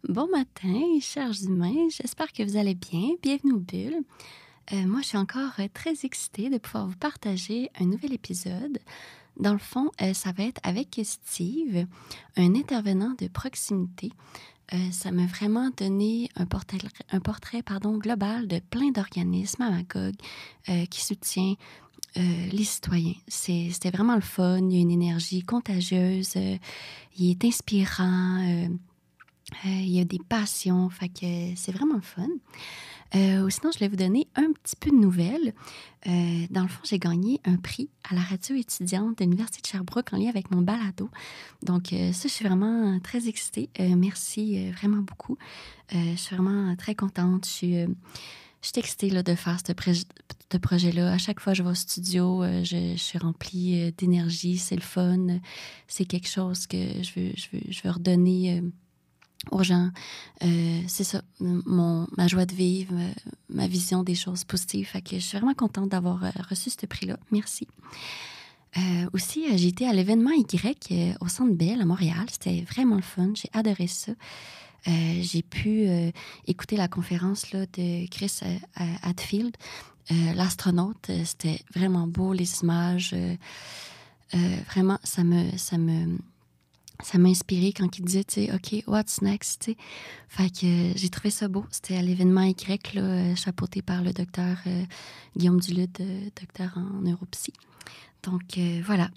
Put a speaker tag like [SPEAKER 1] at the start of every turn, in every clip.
[SPEAKER 1] Bon matin, chers humains. J'espère que vous allez bien. Bienvenue au Bulle. Moi, je suis encore très excitée de pouvoir vous partager un nouvel épisode. Dans le fond, ça va être avec Steve, un intervenant de proximité. Ça m'a vraiment donné un portrait global de plein d'organismes à Magog qui soutient les citoyens. C'était vraiment le fun. Il y a une énergie contagieuse. Il est inspirant. Il y a des passions, fait que c'est vraiment le fun. Ou sinon, je voulais vous donner un petit peu de nouvelles. Dans le fond, j'ai gagné un prix à la radio étudiante de l'Université de Sherbrooke en lien avec mon balado. Donc, ça, je suis vraiment très excitée. Merci vraiment beaucoup. Je suis vraiment très contente. Je suis excitée là, de faire ce projet-là. À chaque fois que je vais au studio, je suis remplie d'énergie. C'est le fun. C'est quelque chose que je veux redonner aux gens. C'est ça, ma joie de vivre, ma vision des choses positives. Fait que je suis vraiment contente d'avoir reçu ce prix-là. Merci. Aussi, j'ai été à l'événement Y au Centre Bell à Montréal. C'était vraiment le fun. J'ai adoré ça. J'ai pu écouter la conférence là, de Chris Hadfield, l'astronaute. C'était vraiment beau, les images. Vraiment, ça m'a inspiré quand il disait, tu sais, OK, what's next, tu sais. Fait que j'ai trouvé ça beau. C'était à l'événement Y, là, chapeauté par le docteur Guillaume Duluth, docteur en neuropsy. Donc, voilà.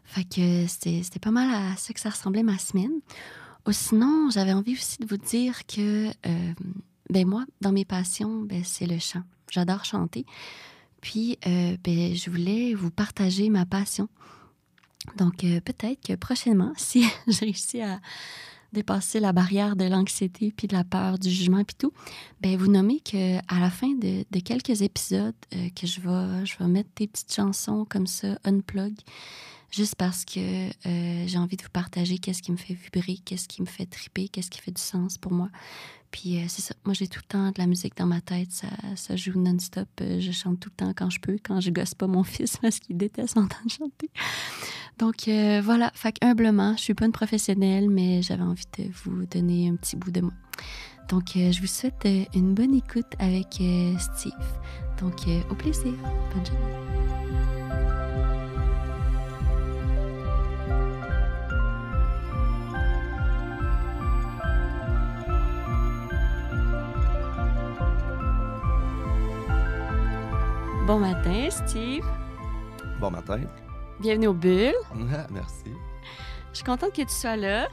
[SPEAKER 1] Fait que c'était pas mal à ça que ça ressemblait ma semaine. Sinon, j'avais envie aussi de vous dire que, ben moi, dans mes passions, ben c'est le chant. J'adore chanter. Puis, ben, je voulais vous partager ma passion. Donc, peut-être que prochainement, si j'ai réussi à dépasser la barrière de l'anxiété, puis de la peur, du jugement, puis tout, ben vous nommez qu'à la fin de quelques épisodes, que je vais mettre des petites chansons comme ça, unplug, juste parce que j'ai envie de vous partager qu'est-ce qui me fait vibrer, qu'est-ce qui me fait triper, qu'est-ce qui fait du sens pour moi. Puis c'est ça, moi j'ai tout le temps de la musique dans ma tête, ça joue non-stop, je chante tout le temps quand je peux, quand je gosse pas mon fils parce qu'il déteste m'entendre chanter. Donc voilà, fait qu'humblement, je suis pas une professionnelle, mais j'avais envie de vous donner un petit bout de moi. Donc je vous souhaite une bonne écoute avec Steve. Donc au plaisir, bonne journée. Bon matin, Steve.
[SPEAKER 2] Bon matin.
[SPEAKER 1] Bienvenue au Bulle.
[SPEAKER 2] Ah, merci.
[SPEAKER 1] Je suis contente que tu sois là.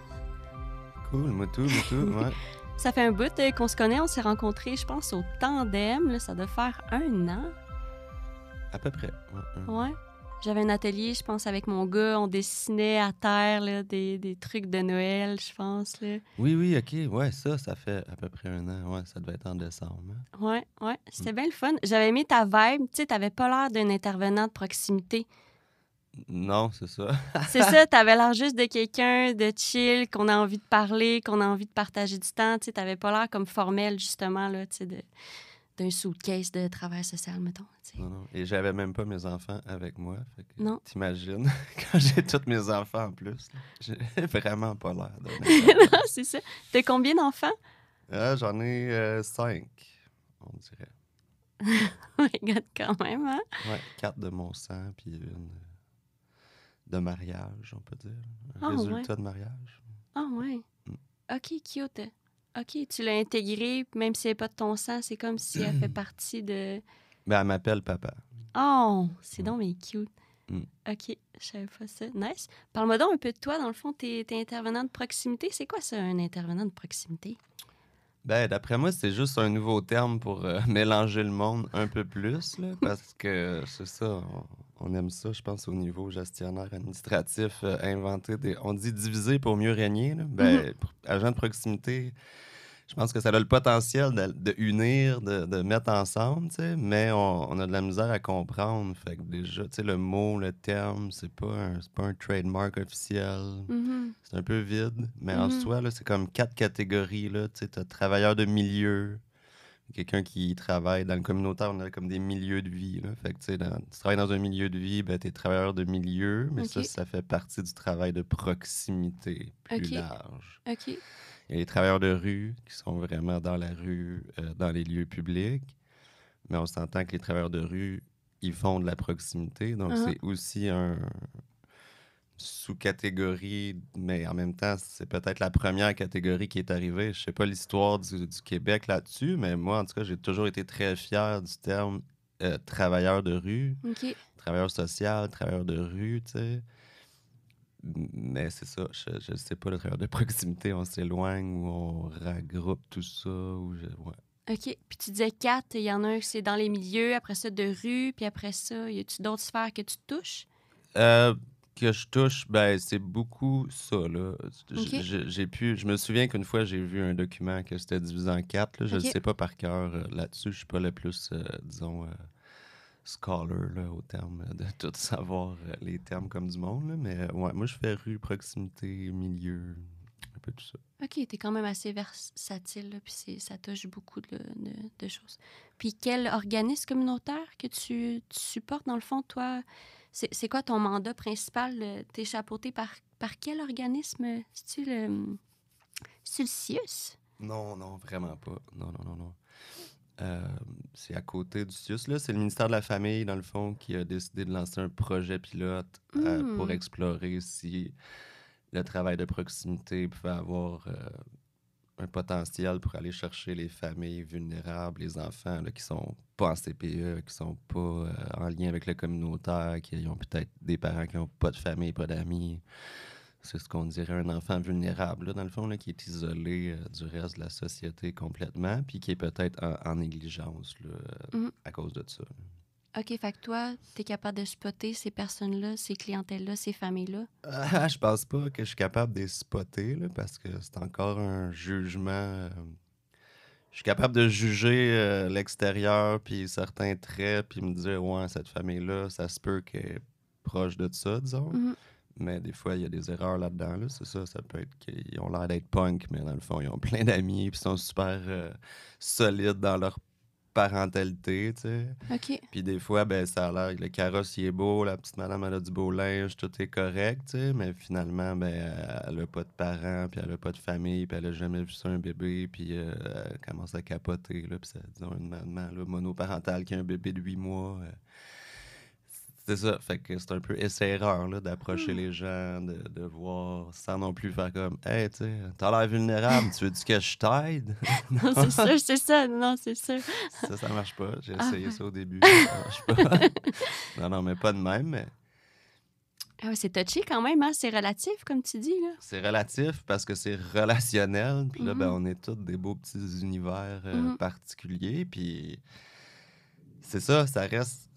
[SPEAKER 2] Cool, moi tout, ouais.
[SPEAKER 1] Ça fait un bout qu'on se connaît. On s'est rencontrés, je pense, au Tandem. Là, ça doit faire 1 an.
[SPEAKER 2] À peu près.
[SPEAKER 1] Ouais. J'avais un atelier, je pense, avec mon gars. On dessinait à terre là, des trucs de Noël, je pense. Là.
[SPEAKER 2] Oui, OK. Ouais, ça fait à peu près 1 an. Ouais, ça devait être en décembre.
[SPEAKER 1] Ouais. C'était bien le fun. J'avais aimé ta vibe. Tu sais, t'avais pas l'air d'un intervenant de proximité.
[SPEAKER 2] Non, c'est ça.
[SPEAKER 1] C'est ça, t'avais l'air juste de quelqu'un de chill, qu'on a envie de parler, qu'on a envie de partager du temps. Tu sais, t'avais pas l'air comme formel, justement, là, tu sais, d'un suitcase de travail social, mettons. Tu sais.
[SPEAKER 2] Non. Et j'avais même pas mes enfants avec moi. Fait que
[SPEAKER 1] Non.
[SPEAKER 2] t'imagines, quand j'ai tous mes enfants en plus, là, j'ai vraiment pas l'air d'un
[SPEAKER 1] Non, c'est ça. T'as combien d'enfants?
[SPEAKER 2] J'en ai 5, on dirait.
[SPEAKER 1] Regarde quand même, hein?
[SPEAKER 2] Ouais, 4 de mon sang, puis une de mariage, on peut dire. Un
[SPEAKER 1] Oh,
[SPEAKER 2] résultat de mariage.
[SPEAKER 1] Ah, ouais. OK, cute. OK, tu l'as intégrée, même si elle n'est pas de ton sang, c'est comme si elle fait partie de...
[SPEAKER 2] Ben, elle m'appelle papa.
[SPEAKER 1] Oh, c'est donc mais cute.
[SPEAKER 2] Mm.
[SPEAKER 1] OK, je savais pas ça. Nice. Parle-moi donc un peu de toi. Dans le fond, t'es intervenant de proximité. C'est quoi ça, un intervenant de proximité?
[SPEAKER 2] Ben, d'après moi, c'est juste un nouveau terme pour mélanger le monde un peu plus, là, parce que c'est ça, on aime ça, je pense, au niveau gestionnaire administratif, inventer on dit diviser pour mieux régner, là. Ben, agent de proximité, je pense que ça a le potentiel de unir, de mettre ensemble, tu sais, mais on a de la misère à comprendre. Fait que déjà, tu sais, le mot, le terme, c'est pas un trademark officiel. C'est un peu vide, mais en soi, là, c'est comme 4 catégories, là. Tu sais, t'as travailleur de milieu, quelqu'un qui travaille dans le communautaire, on a comme des milieux de vie, là. Fait que, tu sais, tu travailles dans un milieu de vie, ben, t'es travailleur de milieu, mais
[SPEAKER 1] OK.
[SPEAKER 2] ça fait partie du travail de proximité plus
[SPEAKER 1] OK.
[SPEAKER 2] large.
[SPEAKER 1] OK.
[SPEAKER 2] Il y a les travailleurs de rue qui sont vraiment dans la rue, dans les lieux publics. Mais on s'entend que les travailleurs de rue, ils font de la proximité. Donc,
[SPEAKER 1] Ah,
[SPEAKER 2] c'est aussi un sous-catégorie, mais en même temps, c'est peut-être la première catégorie qui est arrivée. Je sais pas l'histoire du Québec là-dessus, mais moi, en tout cas, j'ai toujours été très fier du terme travailleur de rue,
[SPEAKER 1] OK.
[SPEAKER 2] travailleur social, travailleur de rue, tu sais. Mais c'est ça, je sais pas, le travailleur de proximité, on s'éloigne ou on regroupe tout ça. Ouais.
[SPEAKER 1] OK. Puis tu disais 4, il y en a un, c'est dans les milieux, après ça, de rue, puis après ça, y a-tu d'autres sphères que tu touches?
[SPEAKER 2] Euh, que je touche, ben, c'est beaucoup ça, là.
[SPEAKER 1] OK.
[SPEAKER 2] Je me souviens qu'une fois, j'ai vu un document que c'était divisé en quatre, là. Je ne
[SPEAKER 1] OK.
[SPEAKER 2] sais pas par cœur là-dessus. Je suis pas le plus, disons, scholar, là, au terme de tout savoir les termes comme du monde, là. Mais ouais, moi, je fais rue, proximité, milieu, un peu tout ça.
[SPEAKER 1] OK, t'es quand même assez versatile, là, puis ça touche beaucoup de choses. Puis quel organisme communautaire que tu supportes, dans le fond, toi? C'est quoi ton mandat principal? T'es chapeauté par quel organisme? C'est-tu le CIUS?
[SPEAKER 2] Non, non, vraiment pas. Non, non, non, non. Euh, c'est à côté du CIUS, là. C'est le ministère de la Famille, dans le fond, qui a décidé de lancer un projet pilote pour
[SPEAKER 1] Hmm.
[SPEAKER 2] explorer si le travail de proximité pouvait avoir un potentiel pour aller chercher les familles vulnérables, les enfants là, qui sont pas en CPE, qui sont pas en lien avec le communautaire, qui ont peut-être des parents qui n'ont pas de famille, pas d'amis. C'est ce qu'on dirait un enfant vulnérable, là, dans le fond, là, qui est isolé du reste de la société complètement, puis qui est peut-être en négligence là,
[SPEAKER 1] Mhm.
[SPEAKER 2] à cause de ça.
[SPEAKER 1] OK, fait que toi, t'es capable de spotter ces personnes-là, ces clientèles-là, ces familles-là?
[SPEAKER 2] Je pense pas que je suis capable de les spotter, là, parce que c'est encore un jugement. Je suis capable de juger l'extérieur, puis certains traits, puis me dire, ouais, cette famille-là, ça se peut qu'elle est proche de ça, disons.
[SPEAKER 1] Mhm.
[SPEAKER 2] Mais des fois, il y a des erreurs là-dedans, là. C'est ça, ça peut être qu'ils ont l'air d'être punk, mais dans le fond, ils ont plein d'amis, puis sont super solides dans leur parentalité, tu sais.
[SPEAKER 1] OK.
[SPEAKER 2] Puis des fois, ben, ça a l'air, le carrosse, il est beau, la petite madame, elle a du beau linge, tout est correct, tu sais, mais finalement, ben, elle a pas de parents, puis elle a pas de famille, puis elle a jamais vu ça, un bébé, puis elle commence à capoter, là, puis c'est, disons, une maman, là, monoparentale qui a un bébé de 8 mois. C'est ça, fait que c'est un peu essai-erreur, là, d'approcher
[SPEAKER 1] Hmm.
[SPEAKER 2] les gens, de voir, sans non plus faire comme, hey, tu sais, t'as l'air vulnérable, tu veux-tu que je t'aide?
[SPEAKER 1] Non, c'est sûr, c'est ça. Non, c'est sûr.
[SPEAKER 2] Ça marche pas. J'ai
[SPEAKER 1] Ah,
[SPEAKER 2] essayé
[SPEAKER 1] ouais.
[SPEAKER 2] ça au début, ça marche pas. Non, non, mais pas de même, mais
[SPEAKER 1] Ah ouais, c'est touché quand même, hein? C'est relatif, comme tu dis, là.
[SPEAKER 2] c'est relatif parce que c'est relationnel. Puis là, ben,
[SPEAKER 1] Mhm.
[SPEAKER 2] on est tous des beaux petits univers
[SPEAKER 1] Mhm.
[SPEAKER 2] particuliers. Puis c'est ça, ça reste.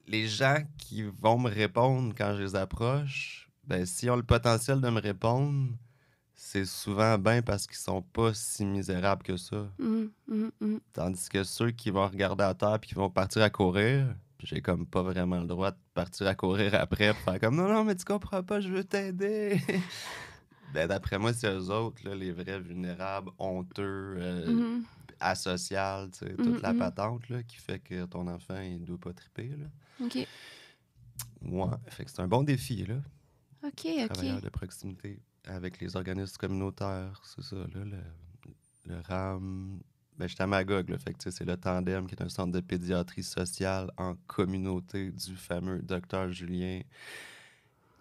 [SPEAKER 2] Les gens qui vont me répondre quand je les approche, ben, s'ils ont le potentiel de me répondre, c'est souvent bien parce qu'ils sont pas si misérables que ça.
[SPEAKER 1] Mhm. Mhm. Mhm.
[SPEAKER 2] Tandis que ceux qui vont regarder à terre puis qui vont partir à courir, puis j'ai comme pas vraiment le droit de partir à courir après pour faire comme non, non, mais tu comprends pas, je veux t'aider. Ben, d'après moi, c'est eux autres, là, les vrais vulnérables, honteux,
[SPEAKER 1] Mhm.
[SPEAKER 2] asocial, tu sais, toute
[SPEAKER 1] Mhm.
[SPEAKER 2] la
[SPEAKER 1] Mhm.
[SPEAKER 2] patente là, qui fait que ton enfant, il doit pas triper. Là.
[SPEAKER 1] OK.
[SPEAKER 2] Ouais, fait que c'est un bon défi, là.
[SPEAKER 1] OK,
[SPEAKER 2] Travailleur
[SPEAKER 1] OK.
[SPEAKER 2] de proximité avec les organismes communautaires, c'est ça, là, le RAM. Ben, j'étais à Magog, là, fait que, tu sais, c'est le Tandem, qui est un centre de pédiatrie sociale en communauté du fameux docteur Julien,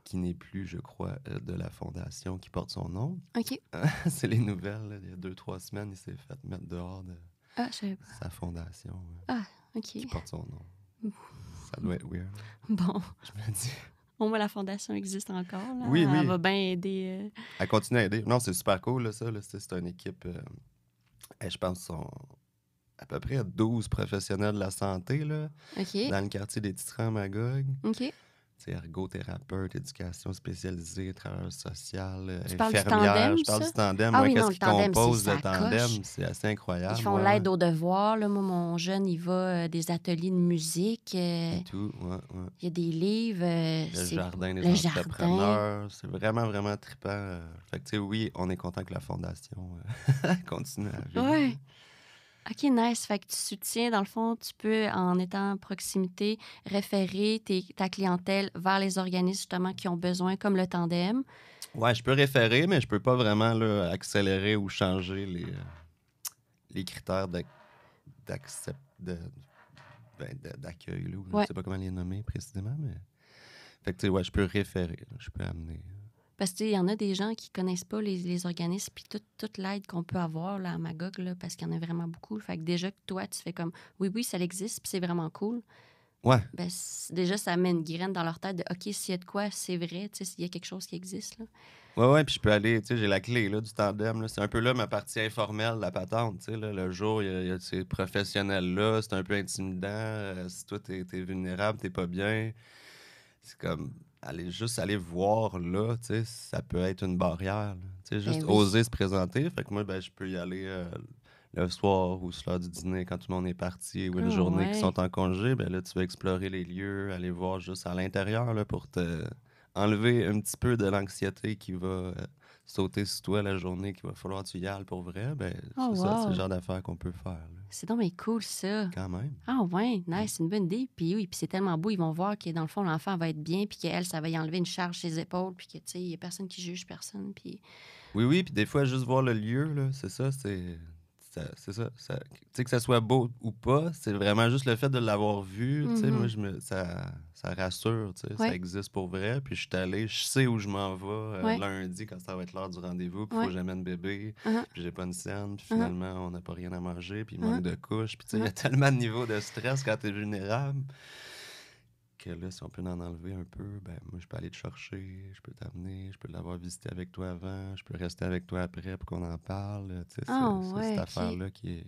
[SPEAKER 2] qui n'est plus, je crois, de la fondation qui porte son nom.
[SPEAKER 1] OK.
[SPEAKER 2] C'est les nouvelles, là, il y a 2, 3 semaines, il s'est fait mettre dehors de
[SPEAKER 1] Ah, je savais pas.
[SPEAKER 2] sa fondation
[SPEAKER 1] Ah, OK.
[SPEAKER 2] qui porte son nom. Ça doit être weird,
[SPEAKER 1] Bon,
[SPEAKER 2] je me dis.
[SPEAKER 1] au moins la fondation existe encore,
[SPEAKER 2] Oui,
[SPEAKER 1] là. Elle
[SPEAKER 2] oui,
[SPEAKER 1] va bien aider.
[SPEAKER 2] elle continue à aider. Non, c'est super cool, là, ça. Là, c'est une équipe, je pense, sont à peu près 12 professionnels de la santé là,
[SPEAKER 1] OK.
[SPEAKER 2] dans le quartier des Titrans à Magog.
[SPEAKER 1] OK.
[SPEAKER 2] C'est ergothérapeute, éducation spécialisée, travailleur social,
[SPEAKER 1] Tu parles du
[SPEAKER 2] infirmière.
[SPEAKER 1] tandem,
[SPEAKER 2] Je parle
[SPEAKER 1] ça?
[SPEAKER 2] du tandem.
[SPEAKER 1] Ah
[SPEAKER 2] Ouais,
[SPEAKER 1] oui, non,
[SPEAKER 2] qu'est-ce
[SPEAKER 1] le
[SPEAKER 2] qui
[SPEAKER 1] tandem, c'est
[SPEAKER 2] compose le
[SPEAKER 1] ça coche.
[SPEAKER 2] tandem? C'est assez
[SPEAKER 1] Ils
[SPEAKER 2] incroyable.
[SPEAKER 1] font
[SPEAKER 2] Ouais, ouais.
[SPEAKER 1] l'aide aux devoirs, là. Moi, mon jeune, il va des ateliers de musique.
[SPEAKER 2] Et tout, ouais, ouais.
[SPEAKER 1] Il y a des livres.
[SPEAKER 2] Le
[SPEAKER 1] C'est
[SPEAKER 2] jardin des
[SPEAKER 1] le jardin.
[SPEAKER 2] entrepreneurs. C'est vraiment, vraiment trippant. Fait que, tu sais, oui, on est content que la fondation continue à vivre.
[SPEAKER 1] Ouais. OK, nice. Fait que tu soutiens, dans le fond, tu peux, en étant à proximité, référer ta clientèle vers les organismes, justement, qui ont besoin, comme le tandem.
[SPEAKER 2] Ouais, je peux référer, mais je peux pas vraiment là, accélérer ou changer les critères d'accueil, là, ou je
[SPEAKER 1] Ouais.
[SPEAKER 2] sais pas comment les nommer précisément, mais... Fait que, tu sais, ouais, je peux référer, là, je peux amener.
[SPEAKER 1] Parce que, il y en a des gens qui connaissent pas les organismes, puis toute l'aide qu'on peut avoir là, à Magog, là, parce qu'il y en a vraiment beaucoup. Fait que déjà que toi, tu fais comme, oui, oui, ça existe, puis c'est vraiment cool.
[SPEAKER 2] Ouais,
[SPEAKER 1] Ben, déjà, ça met une graine dans leur tête de, OK, s'il y a de quoi, c'est vrai, tu sais, s'il y a quelque chose qui existe, là.
[SPEAKER 2] ouais, puis je peux aller, tu sais, j'ai la clé, là, du tandem, là. C'est un peu là ma partie informelle de la patente, tu sais, là. Le jour, il y a ces professionnels-là, c'est un peu intimidant. Si toi, t'es vulnérable, t'es pas bien, c'est comme, juste aller voir là, tu sais, ça peut être une barrière, là. Tu sais,
[SPEAKER 1] Ben
[SPEAKER 2] juste
[SPEAKER 1] oui.
[SPEAKER 2] oser se présenter. Fait que moi, ben, je peux y aller le soir ou sur l'heure du dîner quand tout le monde est parti ou une
[SPEAKER 1] Ah
[SPEAKER 2] journée qui
[SPEAKER 1] ouais.
[SPEAKER 2] sont en congé. Ben là, tu vas explorer les lieux, aller voir juste à l'intérieur, là, pour te enlever un petit peu de l'anxiété qui va sauter sur toi la journée qu'il va falloir que tu y ailles pour vrai. Ben,
[SPEAKER 1] Oh
[SPEAKER 2] c'est ça, c'est le
[SPEAKER 1] wow.
[SPEAKER 2] genre d'affaires qu'on peut faire, là.
[SPEAKER 1] C'est donc bien cool, ça.
[SPEAKER 2] Quand même.
[SPEAKER 1] Ah ouais,
[SPEAKER 2] Mm.
[SPEAKER 1] nice, c'est une bonne idée. Puis oui, puis c'est tellement beau, ils vont voir que dans le fond, l'enfant va être bien, puis qu'elle, ça va y enlever une charge sur ses épaules, puis que, tu sais, il n'y a personne qui juge personne, puis...
[SPEAKER 2] Oui, puis des fois, juste voir le lieu, là, c'est ça, c'est ça. Tu sais, que ça soit beau ou pas, c'est vraiment juste le fait de l'avoir vu, tu sais, moi,
[SPEAKER 1] Mhm.
[SPEAKER 2] ça rassure, tu sais, ça
[SPEAKER 1] Ouais,
[SPEAKER 2] existe pour vrai. Puis je suis allé, je sais où je m'en vais
[SPEAKER 1] ouais,
[SPEAKER 2] lundi quand ça va être l'heure du rendez-vous, puis il faut
[SPEAKER 1] ouais.
[SPEAKER 2] que j'amène bébé,
[SPEAKER 1] Uh-huh,
[SPEAKER 2] puis j'ai pas une scène, puis
[SPEAKER 1] uh-huh,
[SPEAKER 2] finalement, on n'a pas rien à manger, puis il
[SPEAKER 1] uh-huh,
[SPEAKER 2] manque de couches, puis tu sais, il y
[SPEAKER 1] uh-huh.
[SPEAKER 2] a tellement de niveaux de stress quand t'es vulnérable que là, si on peut en enlever un peu, ben moi, je peux aller te chercher, je peux t'amener, je peux l'avoir visité avec toi avant, je peux rester avec toi après pour qu'on en parle. Tu sais,
[SPEAKER 1] Ah
[SPEAKER 2] c'est cette
[SPEAKER 1] ouais, OK.
[SPEAKER 2] affaire-là qui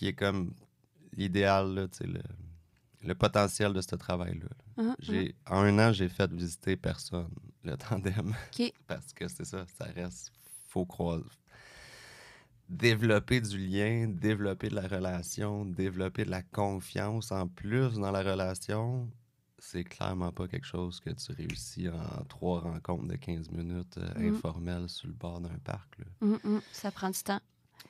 [SPEAKER 2] est comme l'idéal, là, tu sais, le potentiel de ce travail-là, là.
[SPEAKER 1] Uh-huh, uh-huh.
[SPEAKER 2] En un an, j'ai fait visiter personne, le tandem,
[SPEAKER 1] OK.
[SPEAKER 2] parce que c'est ça, ça reste, faut croire, développer du lien, développer de la relation, développer de la confiance en plus dans la relation, c'est clairement pas quelque chose que tu réussis en 3 rencontres de 15 minutes
[SPEAKER 1] Mhm,
[SPEAKER 2] informelles sur le bord d'un parc, là.
[SPEAKER 1] mhm, mhm. Ça prend du temps.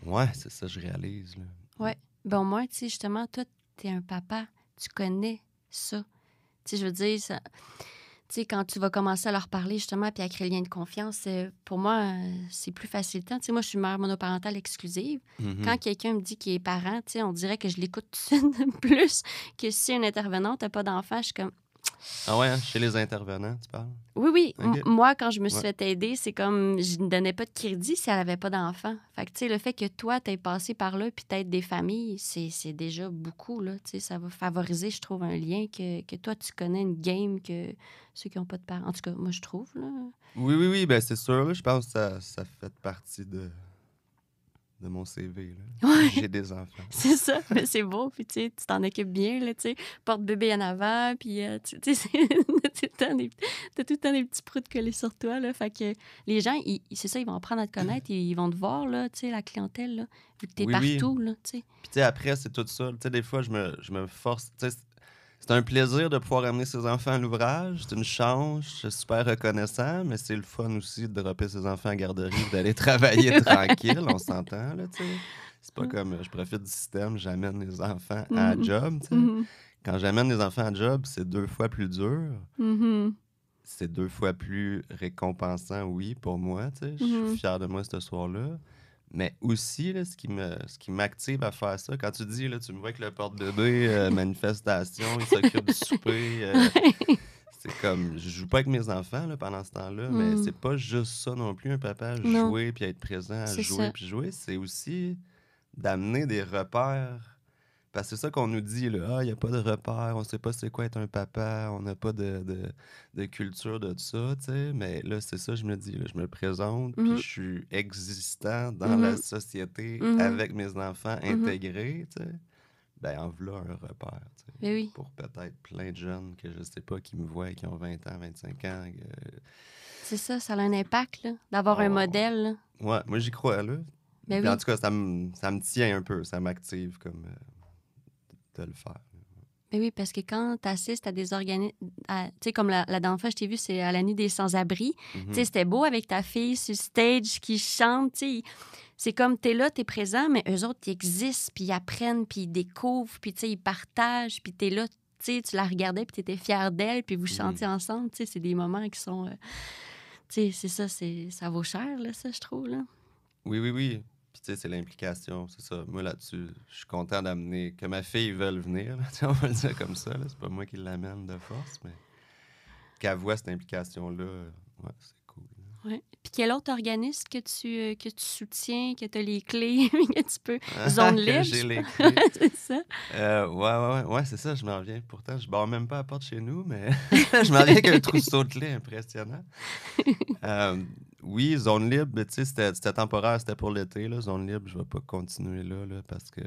[SPEAKER 2] Ouais, c'est ça, je réalise, là.
[SPEAKER 1] Ouais. Ben au moins, tu sais, justement, toi, t'es un papa, tu connais ça. Tu sais, je veux dire, ça... Tu sais, quand tu vas commencer à leur parler, justement, puis à créer le lien de confiance, pour moi, c'est plus facilitant. Tu sais, moi, je suis mère monoparentale exclusive. Quand
[SPEAKER 2] Mhm.
[SPEAKER 1] quelqu'un me dit qu'il est parent, tu sais, on dirait que je l'écoute tout de suite plus que si un intervenant n'a pas d'enfant. Je suis comme,
[SPEAKER 2] Ah ouais, hein, chez les intervenants, tu parles?
[SPEAKER 1] oui, oui.
[SPEAKER 2] OK.
[SPEAKER 1] Moi, quand je me suis
[SPEAKER 2] Ouais.
[SPEAKER 1] fait aider, c'est comme, je ne donnais pas de crédit si elle n'avait pas d'enfant. Fait que, tu sais, le fait que toi, tu aies passé par là, puis t'aides des familles, c'est déjà beaucoup, là. Tu sais, ça va favoriser, je trouve, un lien que toi, tu connais une game que ceux qui n'ont pas de parents. En tout cas, moi, je trouve, là.
[SPEAKER 2] Oui, oui, oui, ben c'est sûr, là, je pense que ça fait partie de mon CV, là.
[SPEAKER 1] Ouais.
[SPEAKER 2] J'ai des enfants.
[SPEAKER 1] C'est ça, mais c'est beau, puis tu sais, tu t'en occupes bien, là, tu sais, porte-bébé en avant, puis tu sais, t'as tout le temps des petits proutes collés sur toi, là, fait que les gens, c'est ça, ils vont apprendre à te connaître, ils vont te voir, là, tu sais, la clientèle, là, vu que t'es
[SPEAKER 2] Oui, oui.
[SPEAKER 1] partout, là, tu sais.
[SPEAKER 2] Puis tu sais, après, c'est tout ça. Tu sais, des fois, je me force. Tu sais, c'est un plaisir de pouvoir amener ses enfants à l'ouvrage. C'est une chance. Je suis super reconnaissant, mais c'est le fun aussi de dropper ses enfants à garderie et d'aller travailler tranquille. On s'entend, là, tu sais. C'est pas comme je profite du système, j'amène les enfants à la
[SPEAKER 1] Mhm,
[SPEAKER 2] job, tu sais.
[SPEAKER 1] mhm,
[SPEAKER 2] Quand j'amène les enfants à la job, c'est 2 fois plus dur.
[SPEAKER 1] mhm,
[SPEAKER 2] C'est 2 fois plus récompensant, oui, pour moi, tu sais. Je suis
[SPEAKER 1] mhm.
[SPEAKER 2] fier de moi ce soir-là. Mais aussi, là, ce qui m'active à faire ça, quand tu dis, là, tu me vois avec le porte-bébé, manifestation, il s'occupe du souper,
[SPEAKER 1] Ouais.
[SPEAKER 2] c'est comme, je joue pas avec mes enfants là, pendant ce temps-là, mais
[SPEAKER 1] Mm.
[SPEAKER 2] c'est pas juste ça non plus, un papa,
[SPEAKER 1] Non,
[SPEAKER 2] jouer puis être présent, à
[SPEAKER 1] c'est
[SPEAKER 2] jouer
[SPEAKER 1] ça.
[SPEAKER 2] puis jouer, c'est aussi d'amener des repères. Parce que c'est ça qu'on nous dit, là, ah, il n'y a pas de repères, on sait pas c'est quoi être un papa, on n'a pas de culture de ça, tu sais. Mais là, c'est ça, je me dis, là, je me présente, puis
[SPEAKER 1] Mhm,
[SPEAKER 2] je suis existant dans la
[SPEAKER 1] mhm,
[SPEAKER 2] société
[SPEAKER 1] mhm,
[SPEAKER 2] avec mes enfants
[SPEAKER 1] mhm.
[SPEAKER 2] intégrés, tu sais. Ben, en v'là un repère, tu sais.
[SPEAKER 1] Ben oui,
[SPEAKER 2] Pour peut-être plein de jeunes que je sais pas, qui me voient, qui ont 20 ans, 25 ans.
[SPEAKER 1] c'est ça a un impact, là, d'avoir un
[SPEAKER 2] Oh.
[SPEAKER 1] modèle, là.
[SPEAKER 2] Ouais, moi, j'y crois, là.
[SPEAKER 1] Ben
[SPEAKER 2] Puis en
[SPEAKER 1] oui.
[SPEAKER 2] tout cas, ça me tient un peu, ça m'active comme de le faire.
[SPEAKER 1] Ben oui, parce que quand tu assistes à des organismes, tu sais, comme la dernière fois, je t'ai vu, c'est à la nuit des sans-abri. Tu sais,
[SPEAKER 2] Mhm.
[SPEAKER 1] c'était beau avec ta fille sur le stage qui chante, tu sais. C'est comme, t'es là, t'es présent, mais eux autres, ils existent, puis ils apprennent, puis ils découvrent, puis tu sais, ils partagent, puis t'es là, tu sais, tu la regardais, puis t'étais fière d'elle, puis vous
[SPEAKER 2] Mhm.
[SPEAKER 1] chantiez ensemble, tu sais, c'est des moments qui sont... Tu sais, c'est ça, ça vaut cher, là, ça, je trouve, là.
[SPEAKER 2] Oui, oui, oui. Puis tu sais, c'est l'implication, c'est ça. Moi, là-dessus, je suis content d'amener... Que ma fille veuille venir, là, tu sais, on va le dire comme ça, là. C'est pas moi qui l'amène de force, mais qu'elle voit cette implication-là, ouais, c'est cool.
[SPEAKER 1] Ouais. Puis quel autre organisme que tu soutiens, que tu as les clés, que tu peux...
[SPEAKER 2] Ah,
[SPEAKER 1] Zone
[SPEAKER 2] que
[SPEAKER 1] libre,
[SPEAKER 2] j'ai
[SPEAKER 1] je
[SPEAKER 2] les
[SPEAKER 1] pense.
[SPEAKER 2] clés.
[SPEAKER 1] C'est ça.
[SPEAKER 2] Ouais, c'est ça, je m'en reviens. Pourtant, je barre même pas la porte chez nous, mais je m'en reviens avec un trousseau de clés impressionnant. Euh, oui, zone libre, mais tu sais, c'était temporaire, c'était pour l'été, là. Zone libre, je vais pas continuer là, parce que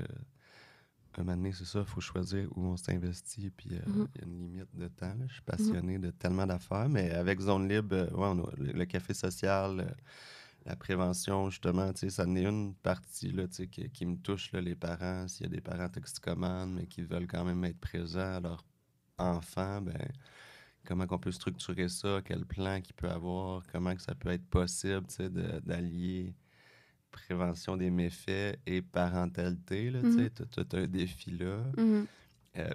[SPEAKER 2] un moment donné, c'est ça, il faut choisir où on s'investit, puis
[SPEAKER 1] Mhm,
[SPEAKER 2] il y a une limite de temps, là. Je suis
[SPEAKER 1] mhm,
[SPEAKER 2] passionné de tellement d'affaires, mais avec zone libre, ouais, on a le café social, la prévention, justement, tu sais, ça en est une partie, là, tu sais, qui me touche, là, les parents. S'il y a des parents toxicomanes, mais qui veulent quand même être présents à leur enfant, ben comment qu'on peut structurer ça, quel plan qu'il peut avoir, comment que ça peut être possible, tu sais, d'allier prévention des méfaits et parentalité, là, tu
[SPEAKER 1] mhm,
[SPEAKER 2] sais, t'as un défi là.
[SPEAKER 1] mhm,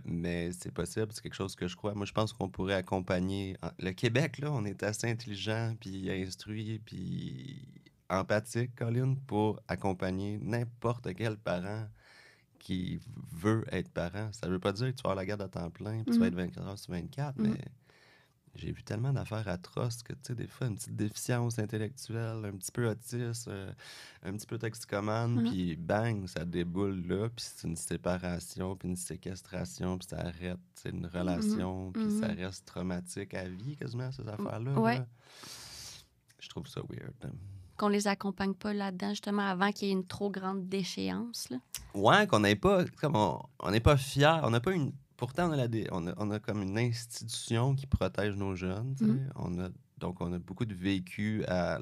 [SPEAKER 2] Mais c'est possible, c'est quelque chose que je crois. Moi, je pense qu'on pourrait accompagner... Le Québec, là, on est assez intelligent, puis instruit, puis empathique, Colin, pour accompagner n'importe quel parent qui veut être parent. Ça veut pas dire que tu vas avoir la garde à temps plein, puis tu vas
[SPEAKER 1] mhm,
[SPEAKER 2] être 24 heures sur 24,
[SPEAKER 1] mhm.
[SPEAKER 2] mais j'ai vu tellement d'affaires atroces que, tu sais, des fois, une petite déficience intellectuelle, un petit peu autiste, un petit peu toxicomane,
[SPEAKER 1] Mhm,
[SPEAKER 2] puis bang, ça déboule là, puis c'est une séparation, puis une séquestration, puis ça arrête, c'est une
[SPEAKER 1] mhm,
[SPEAKER 2] relation, puis ça
[SPEAKER 1] mhm.
[SPEAKER 2] reste traumatique à vie, quasiment, ces affaires-là,
[SPEAKER 1] Ouais,
[SPEAKER 2] là. Je trouve ça weird.
[SPEAKER 1] qu'on les accompagne pas là-dedans, justement, avant qu'il y ait une trop grande déchéance, là.
[SPEAKER 2] Ouais, qu'on n'ait pas, comme on n'est pas fiers, on n'a pas une... Pourtant, on a comme une institution qui protège nos jeunes, tu
[SPEAKER 1] Mhm,
[SPEAKER 2] sais. Donc, on a beaucoup de vécu à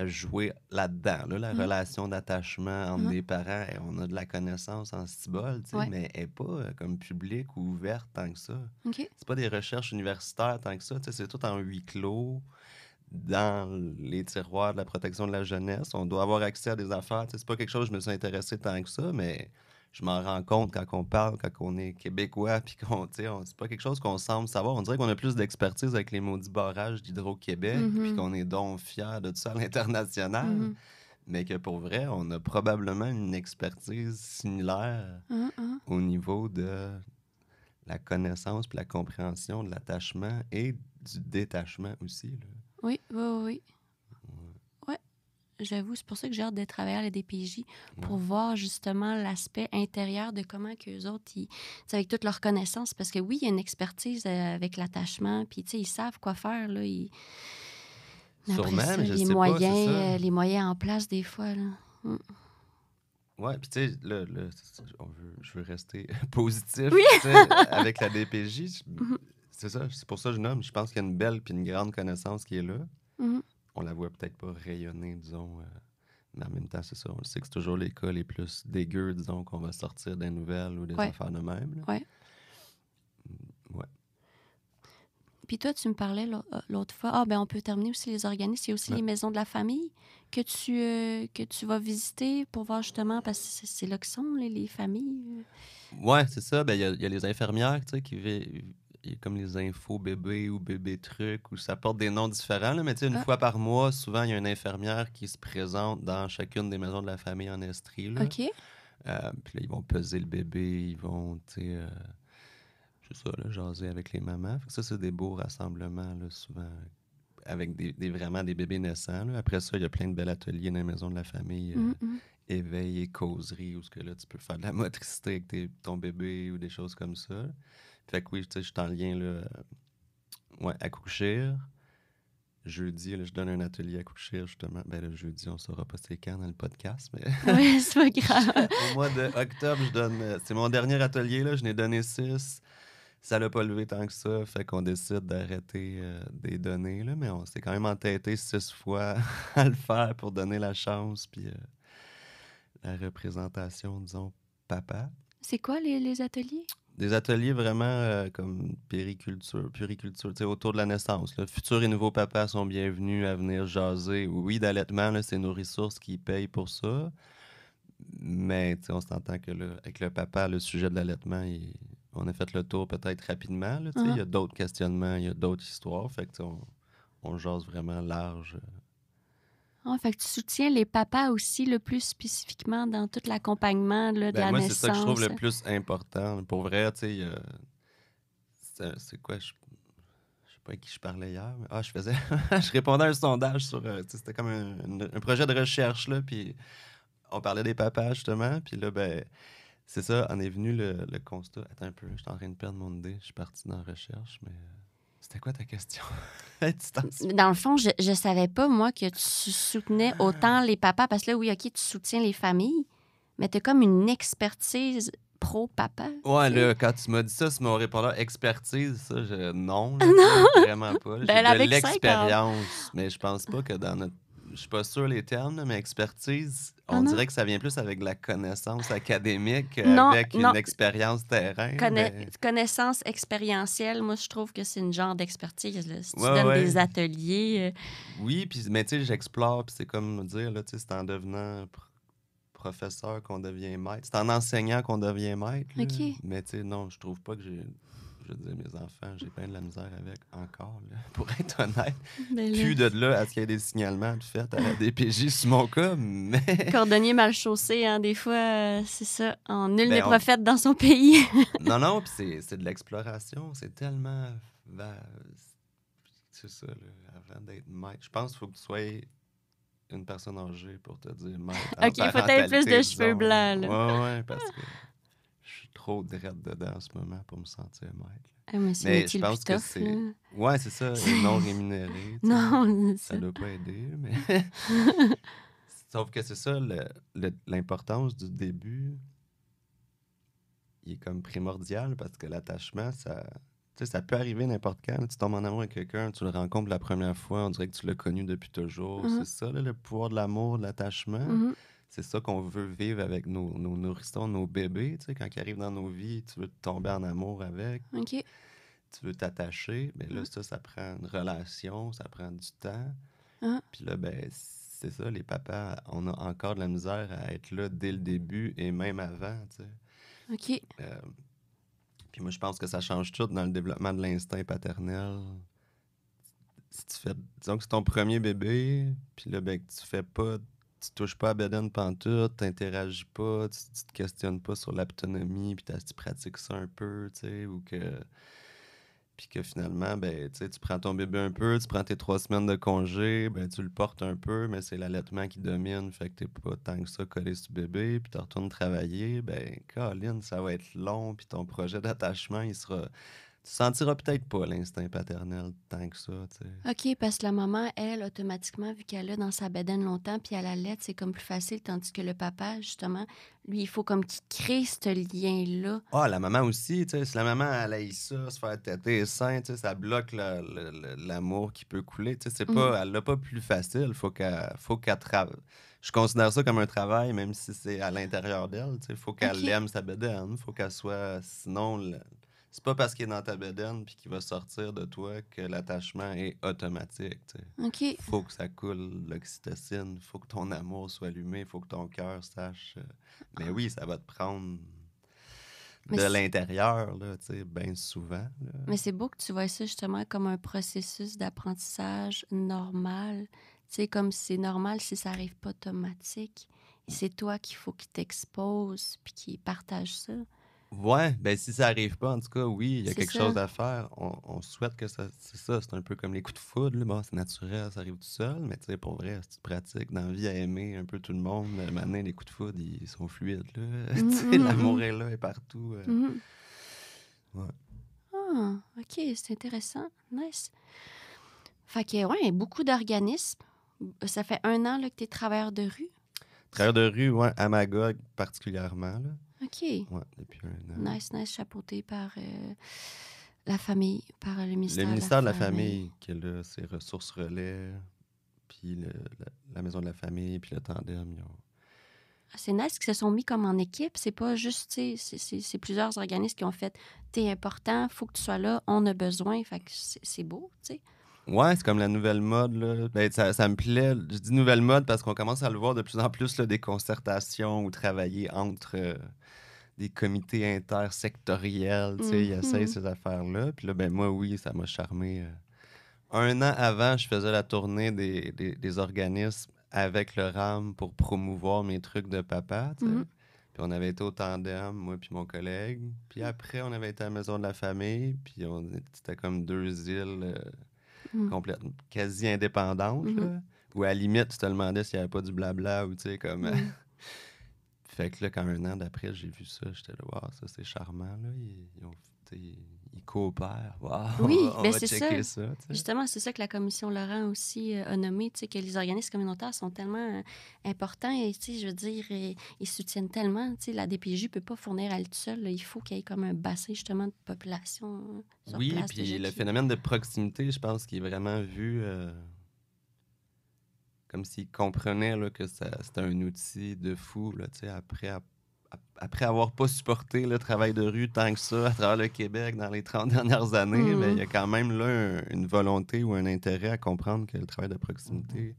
[SPEAKER 2] jouer là-dedans, là, la
[SPEAKER 1] mhm,
[SPEAKER 2] relation d'attachement entre
[SPEAKER 1] mhm.
[SPEAKER 2] des parents. Et on a de la connaissance en cibole, tu sais,
[SPEAKER 1] Ouais,
[SPEAKER 2] mais elle n'est pas comme publique ou ouverte tant que ça.
[SPEAKER 1] OK.
[SPEAKER 2] C'est pas des recherches universitaires tant que ça, tu sais, c'est tout en huis clos, dans les tiroirs de la protection de la jeunesse. On doit avoir accès à des affaires. Tu sais, c'est pas quelque chose que je me suis intéressé tant que ça, mais je m'en rends compte quand on parle, quand on est québécois, puis qu'on, tu sais, c'est pas quelque chose qu'on semble savoir. On dirait qu'on a plus d'expertise avec les maudits barrages d'Hydro-Québec, puis
[SPEAKER 1] Mhm,
[SPEAKER 2] qu'on est donc fiers de tout ça à l'international,
[SPEAKER 1] mhm,
[SPEAKER 2] mais que pour vrai, on a probablement une expertise similaire
[SPEAKER 1] mhm, mhm.
[SPEAKER 2] au niveau de la connaissance puis la compréhension de l'attachement et du détachement aussi, là.
[SPEAKER 1] Oui, oui, oui, oui. Ouais, j'avoue, c'est pour ça que j'ai hâte de travailler à la DPJ
[SPEAKER 2] Ouais.
[SPEAKER 1] pour voir justement l'aspect intérieur de comment qu'eux autres, c'est avec toute leur connaissance, parce que oui, il y a une expertise avec l'attachement, puis tu sais, ils savent quoi faire, là. Mais après
[SPEAKER 2] Sûrement,
[SPEAKER 1] ça,
[SPEAKER 2] mais je sais pas, c'est ça.
[SPEAKER 1] les moyens en place, des fois, là. Mm.
[SPEAKER 2] Ouais, puis tu sais, là, je veux rester positif,
[SPEAKER 1] Oui!
[SPEAKER 2] tu sais, avec la DPJ,
[SPEAKER 1] Mhm,
[SPEAKER 2] c'est ça, c'est pour ça que je nomme. Je pense qu'il y a une belle puis une grande connaissance qui est là.
[SPEAKER 1] mhm.
[SPEAKER 2] On la voit peut-être pas rayonner, disons, mais en même temps, c'est ça. On le sait que c'est toujours les cas les plus dégueux, disons, qu'on va sortir des nouvelles ou des
[SPEAKER 1] Ouais,
[SPEAKER 2] affaires de même, là.
[SPEAKER 1] ouais.
[SPEAKER 2] Ouais.
[SPEAKER 1] Puis toi, tu me parlais l'autre fois, ah ben on peut terminer aussi les organismes, il y a aussi
[SPEAKER 2] Ouais.
[SPEAKER 1] les maisons de la famille que tu vas visiter pour voir justement, parce que c'est là que sont les familles.
[SPEAKER 2] Ouais, c'est ça. Ben, il y a les infirmières, tu sais, il y a comme les infos bébés ou bébé trucs, où ça porte des noms différents, là, mais tu sais, une
[SPEAKER 1] Ah,
[SPEAKER 2] fois par mois, souvent, il y a une infirmière qui se présente dans chacune des maisons de la famille en Estrie, là.
[SPEAKER 1] OK.
[SPEAKER 2] Puis là, ils vont peser le bébé, ils vont, tu sais, c'est ça, là, jaser avec les mamans. Fait que ça, c'est des beaux rassemblements, là, souvent, avec vraiment des bébés naissants, là. Après ça, il y a plein de bels ateliers dans les maisons de la famille,
[SPEAKER 1] Mhm, mhm.
[SPEAKER 2] éveil et causerie, où ce que là, tu peux faire de la motricité avec ton bébé ou des choses comme ça. Fait que oui, tu sais, je suis en lien, là, ouais, accouchir. Jeudi, là, je donne un atelier à couchir, justement. Ben, le jeudi, on saura pas c'est quand dans le podcast, mais
[SPEAKER 1] Ouais, c'est pas grave.
[SPEAKER 2] au mois d'octobre, je donne. C'est mon dernier atelier, là. Je n'ai donné 6. Ça l'a pas levé tant que ça, fait qu'on décide d'arrêter des données, là. Mais on s'est quand même entêté 6 fois à le faire pour donner la chance, puis la représentation, disons, papa.
[SPEAKER 1] C'est quoi les ateliers?
[SPEAKER 2] Des ateliers vraiment comme puriculture, tu sais, autour de la naissance, là. Futurs et nouveaux papas sont bienvenus à venir jaser. Oui, d'allaitement, là, c'est nos ressources qui payent pour ça. Mais tu sais, on s'entend que là, avec le papa, le sujet de l'allaitement, on a fait le tour peut-être rapidement, là, tu sais. Il
[SPEAKER 1] Ah,
[SPEAKER 2] y a d'autres questionnements, il y a d'autres histoires. Fait que tu sais, on jase vraiment large.
[SPEAKER 1] Ah, fait que tu soutiens les papas aussi, le plus spécifiquement dans tout l'accompagnement là, de
[SPEAKER 2] Ben
[SPEAKER 1] la
[SPEAKER 2] moi, c'est ça que je trouve
[SPEAKER 1] naissance.
[SPEAKER 2] le plus important. Pour vrai, tu sais, c'est quoi, je sais pas à qui je parlais hier, mais je faisais, je répondais à un sondage sur, tu sais, c'était comme un projet de recherche, là, puis on parlait des papas, justement, puis là, ben, c'est ça, en est venu le constat. Attends un peu, je suis en train de perdre mon idée, je suis parti dans la recherche, mais c'était quoi ta question? Tu t'en souviens?
[SPEAKER 1] Dans le fond, je savais pas, moi, que tu soutenais autant les papas, parce que là, oui, OK, tu soutiens les familles, mais tu as comme une expertise pro-papa,
[SPEAKER 2] Ouais,
[SPEAKER 1] tu sais.
[SPEAKER 2] là, quand tu m'as dit ça sur mon répondeur expertise, ça, non, là, tu sais,
[SPEAKER 1] Non!
[SPEAKER 2] vraiment pas. J'ai
[SPEAKER 1] Ben
[SPEAKER 2] de
[SPEAKER 1] avec 5 ans.
[SPEAKER 2] l'expérience, mais je pense pas que dans notre. Je suis pas sûr les termes, là, mais expertise,
[SPEAKER 1] Ah
[SPEAKER 2] on
[SPEAKER 1] non?
[SPEAKER 2] dirait que ça vient plus avec de la connaissance académique
[SPEAKER 1] Non,
[SPEAKER 2] qu'avec
[SPEAKER 1] non.
[SPEAKER 2] une expérience terrain, mais.
[SPEAKER 1] Connaissance expérientielle, moi, je trouve que c'est une genre d'expertise, là. Si tu
[SPEAKER 2] Ouais,
[SPEAKER 1] donnes
[SPEAKER 2] ouais.
[SPEAKER 1] des ateliers...
[SPEAKER 2] Oui, puis, mais tu sais, j'explore, puis c'est comme dire, là, tu sais, c'est en devenant professeur qu'on devient maître. C'est en enseignant qu'on devient maître, là.
[SPEAKER 1] OK.
[SPEAKER 2] Mais tu sais, non, je trouve pas que j'ai. Je veux dire, mes enfants, j'ai bien de la misère avec encore, là, pour être honnête.
[SPEAKER 1] Ben là,
[SPEAKER 2] Puis de là à ce qu'il y ait des signalements de fait à la DPJ sur mon cas, mais.
[SPEAKER 1] cordonnier mal chaussé, hein, des fois, c'est ça. Nul n'est
[SPEAKER 2] Ben,
[SPEAKER 1] prophète dans son pays.
[SPEAKER 2] non, non, puis c'est de l'exploration. C'est tellement. C'est ça, là, avant d'être maître. Je pense qu'il faut que tu sois une personne âgée pour te dire maître en
[SPEAKER 1] OK, il faut peut-être plus
[SPEAKER 2] parentalité,
[SPEAKER 1] de cheveux
[SPEAKER 2] disons, là.
[SPEAKER 1] blancs, là.
[SPEAKER 2] Ouais, ouais, parce que je suis trop drette dedans en ce moment pour me sentir maître.
[SPEAKER 1] Ah, mais c'est le
[SPEAKER 2] Mais je
[SPEAKER 1] métier le plus
[SPEAKER 2] pense que
[SPEAKER 1] tough,
[SPEAKER 2] c'est.
[SPEAKER 1] là.
[SPEAKER 2] Ouais, c'est ça, et non rémunéré, tu sais.
[SPEAKER 1] Non, c'est
[SPEAKER 2] Ça
[SPEAKER 1] ça.
[SPEAKER 2] doit pas aider, mais. Sauf que c'est ça, l'importance du début, il est comme primordial parce que l'attachement, ça. Tu sais, ça peut arriver n'importe quand. Tu tombes en amour avec quelqu'un, tu le rencontres la première fois, on dirait que tu l'as connu depuis toujours. C'est
[SPEAKER 1] Mhm,
[SPEAKER 2] ça, là, le pouvoir de l'amour, de l'attachement.
[SPEAKER 1] mhm.
[SPEAKER 2] C'est ça qu'on veut vivre avec nos nourrissons, nos bébés. Tu sais, quand ils arrivent dans nos vies, tu veux tomber en amour avec,
[SPEAKER 1] OK.
[SPEAKER 2] tu veux t'attacher. Mais là,
[SPEAKER 1] Mhm.
[SPEAKER 2] ça prend une relation, ça prend du temps.
[SPEAKER 1] Ah,
[SPEAKER 2] Puis là, ben, c'est ça, les papas, on a encore de la misère à être là dès le début et même avant, tu sais.
[SPEAKER 1] OK.
[SPEAKER 2] Euh, Puis moi, je pense que ça change tout dans le développement de l'instinct paternel. Si tu fais, disons que c'est ton premier bébé, puis là, ben, que tu fais pas, tu touches pas à bedaine pantoute, t'interagis pas, tu te questionnes pas sur l'autonomie, puis tu pratiques ça un peu, tu sais, ou que. Puis que finalement, ben, tu sais, tu prends ton bébé un peu, tu prends tes 3 semaines de congé, ben, tu le portes un peu, mais c'est l'allaitement qui domine, fait que t'es pas tant que ça collé sur le bébé, puis tu retournes travailler, ben, Colin, ça va être long, puis ton projet d'attachement, il sera. Tu sentiras peut-être pas l'instinct paternel tant que ça, tu sais.
[SPEAKER 1] OK, parce que la maman, elle, automatiquement, vu qu'elle a dans sa bedaine longtemps, puis elle allait, c'est comme plus facile, tandis que le papa, justement, lui, il faut comme qu'il crée ce lien-là.
[SPEAKER 2] Ah, la maman aussi, tu sais, si la maman, elle haït ça, se faire têter les seins, tu sais, ça bloque l'amour qui peut couler, tu sais, c'est
[SPEAKER 1] Mhm.
[SPEAKER 2] pas, elle l'a pas plus facile, faut qu'elle travaille. Je considère ça comme un travail, même si c'est à l'intérieur d'elle, tu sais, faut qu'elle
[SPEAKER 1] OK.
[SPEAKER 2] aime sa bedaine, faut qu'elle soit, sinon, c'est pas parce qu'il est dans ta bedaine puis qu'il va sortir de toi que l'attachement est automatique, tu sais.
[SPEAKER 1] OK.
[SPEAKER 2] Faut que ça coule l'oxytocine, faut que ton amour soit allumé, faut que ton cœur sache. Mais oui, ça va te prendre
[SPEAKER 1] Mais
[SPEAKER 2] de l'intérieur, là, tu sais, bien souvent, là.
[SPEAKER 1] Mais c'est beau que tu vois ça justement comme un processus d'apprentissage normal. Tu sais, comme c'est normal si ça n'arrive pas automatique. C'est toi qu'il faut qu'il t'expose puis qu'il partage ça.
[SPEAKER 2] Ouais, ben si ça arrive pas, en tout cas, oui, il y a
[SPEAKER 1] C'est
[SPEAKER 2] quelque
[SPEAKER 1] ça.
[SPEAKER 2] chose à faire. On souhaite que ça. C'est ça, c'est un peu comme les coups de foudre, là. Bon, c'est naturel, ça arrive tout seul, mais tu sais, pour vrai, si tu pratiques dans la vie à aimer un peu tout le monde, maintenant, les coups de foudre, ils sont fluides, là. Tu
[SPEAKER 1] Mhm,
[SPEAKER 2] sais,
[SPEAKER 1] mhm,
[SPEAKER 2] l'amour
[SPEAKER 1] mhm.
[SPEAKER 2] est là et partout.
[SPEAKER 1] Mhm.
[SPEAKER 2] Ouais.
[SPEAKER 1] Ah, OK, c'est intéressant. Nice. Fait que, ouais, beaucoup d'organismes. Ça fait 1 an là, que tu es travailleur de rue.
[SPEAKER 2] Travailleur de rue, ouais, à Magog particulièrement, là.
[SPEAKER 1] OK.
[SPEAKER 2] Ouais, depuis 1 an.
[SPEAKER 1] Nice, nice, chapeauté par la famille, par le
[SPEAKER 2] Le
[SPEAKER 1] ministère
[SPEAKER 2] ministère de la
[SPEAKER 1] Famille.
[SPEAKER 2] Famille, qui est là, c'est ressources relais, puis la maison de la famille, puis le tandem.
[SPEAKER 1] Ah, c'est nice qu'ils se sont mis comme en équipe. C'est pas juste, tu sais, c'est plusieurs organismes qui ont fait « T'es important, faut que tu sois là, on a besoin. » Fait que c'est beau, tu sais.
[SPEAKER 2] Ouais, c'est comme la nouvelle mode, là. Ben, ça me plaît. Je dis nouvelle mode parce qu'on commence à le voir de plus en plus, là, des concertations ou travailler entre des comités intersectoriels, tu sais, ils essayent
[SPEAKER 1] Mhm.
[SPEAKER 2] ces affaires-là. Puis là, ben moi, oui, ça m'a charmé un an avant, je faisais la tournée des organismes avec le RAM pour promouvoir mes trucs de papa, tu sais.
[SPEAKER 1] Mhm.
[SPEAKER 2] Puis on avait été au tandem, moi puis mon collègue. Puis après, on avait été à la maison de la famille. Puis c'était comme deux îles
[SPEAKER 1] Mhm.
[SPEAKER 2] complètement, quasi indépendantes,
[SPEAKER 1] Mhm.
[SPEAKER 2] là. Où à la limite, tu te demandais s'il n'y avait pas du blabla ou tu sais, comme.
[SPEAKER 1] Mhm.
[SPEAKER 2] Fait que là, quand un an d'après, j'ai vu ça, j'étais là, wow, ça c'est charmant, là. Tu sais, ils coopèrent. Wow,
[SPEAKER 1] Oui,
[SPEAKER 2] on
[SPEAKER 1] ben
[SPEAKER 2] va
[SPEAKER 1] c'est ça.
[SPEAKER 2] checker ça, tu sais.
[SPEAKER 1] Justement, c'est ça que la commission Laurent aussi a nommé, tu sais, que les organismes communautaires sont tellement importants et, tu sais, je veux dire, ils soutiennent tellement, tu sais, la DPJ peut pas fournir à elle toute seule, là. Il faut qu'il y ait comme un bassin, justement, de population sur
[SPEAKER 2] Oui,
[SPEAKER 1] place déjà
[SPEAKER 2] puis le
[SPEAKER 1] qui...
[SPEAKER 2] phénomène de proximité, je pense qu'il est vraiment vu comme s'il comprenait là, que c'était un outil de fou, là, tu sais, après avoir pas supporté le travail de rue tant que ça à travers le Québec dans les 30 dernières années, ben, il y
[SPEAKER 1] Mhm.
[SPEAKER 2] a quand même là une volonté ou un intérêt à comprendre que le travail de proximité,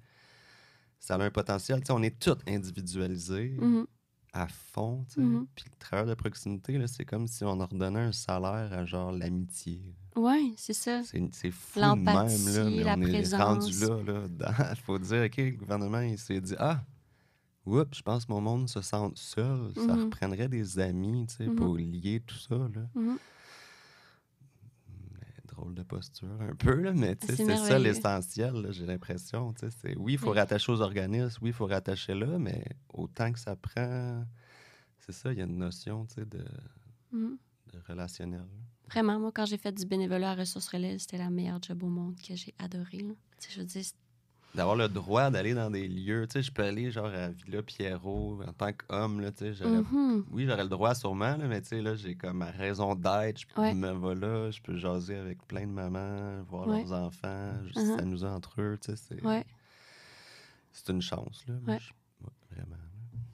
[SPEAKER 2] ça a un potentiel. Tu sais, on est tous individualisés
[SPEAKER 1] Mhm.
[SPEAKER 2] à fond, tu sais.
[SPEAKER 1] Mhm.
[SPEAKER 2] Puis le travail de proximité, là, c'est comme si on ordonnait un salaire à genre l'amitié.
[SPEAKER 1] Ouais, c'est ça.
[SPEAKER 2] C'est fou de même, là,
[SPEAKER 1] L'empathie,
[SPEAKER 2] mais
[SPEAKER 1] la
[SPEAKER 2] on est rendu
[SPEAKER 1] présence.
[SPEAKER 2] là. Il faut dire, OK, le gouvernement, il s'est dit, ah, oups, je pense que mon monde se sent seul. Ça
[SPEAKER 1] Mhm.
[SPEAKER 2] reprendrait des amis, tu sais,
[SPEAKER 1] Mhm.
[SPEAKER 2] pour lier tout ça, là.
[SPEAKER 1] Mhm.
[SPEAKER 2] Drôle de posture, un peu, là, mais tu sais,
[SPEAKER 1] C'est
[SPEAKER 2] c'est ça
[SPEAKER 1] merveilleux.
[SPEAKER 2] l'essentiel, là, j'ai l'impression. Tu sais, oui, il faut
[SPEAKER 1] Oui.
[SPEAKER 2] rattacher aux organismes, oui, il faut rattacher là, mais autant que ça prend, c'est ça, il y a une notion, tu sais,
[SPEAKER 1] Mhm.
[SPEAKER 2] de relationnel.
[SPEAKER 1] Vraiment, moi, quand j'ai fait du bénévolat à Ressources Relais, c'était la meilleure job au monde que j'ai adoré, là. Tu sais, je veux dire,
[SPEAKER 2] D'avoir le droit d'aller dans des lieux. Tu sais, je peux aller genre à Villa Pierrot en tant qu'homme, là, tu sais,
[SPEAKER 1] mhm.
[SPEAKER 2] Oui, j'aurais le droit sûrement, là, mais tu sais, là, j'ai comme ma raison d'être. Je
[SPEAKER 1] Ouais,
[SPEAKER 2] me vais là, je peux jaser avec plein de mamans, voir
[SPEAKER 1] ouais,
[SPEAKER 2] leurs enfants, juste
[SPEAKER 1] mhm,
[SPEAKER 2] s'amuser entre eux, tu sais,
[SPEAKER 1] ouais,
[SPEAKER 2] c'est une chance, là. Moi,
[SPEAKER 1] ouais.
[SPEAKER 2] ouais, vraiment.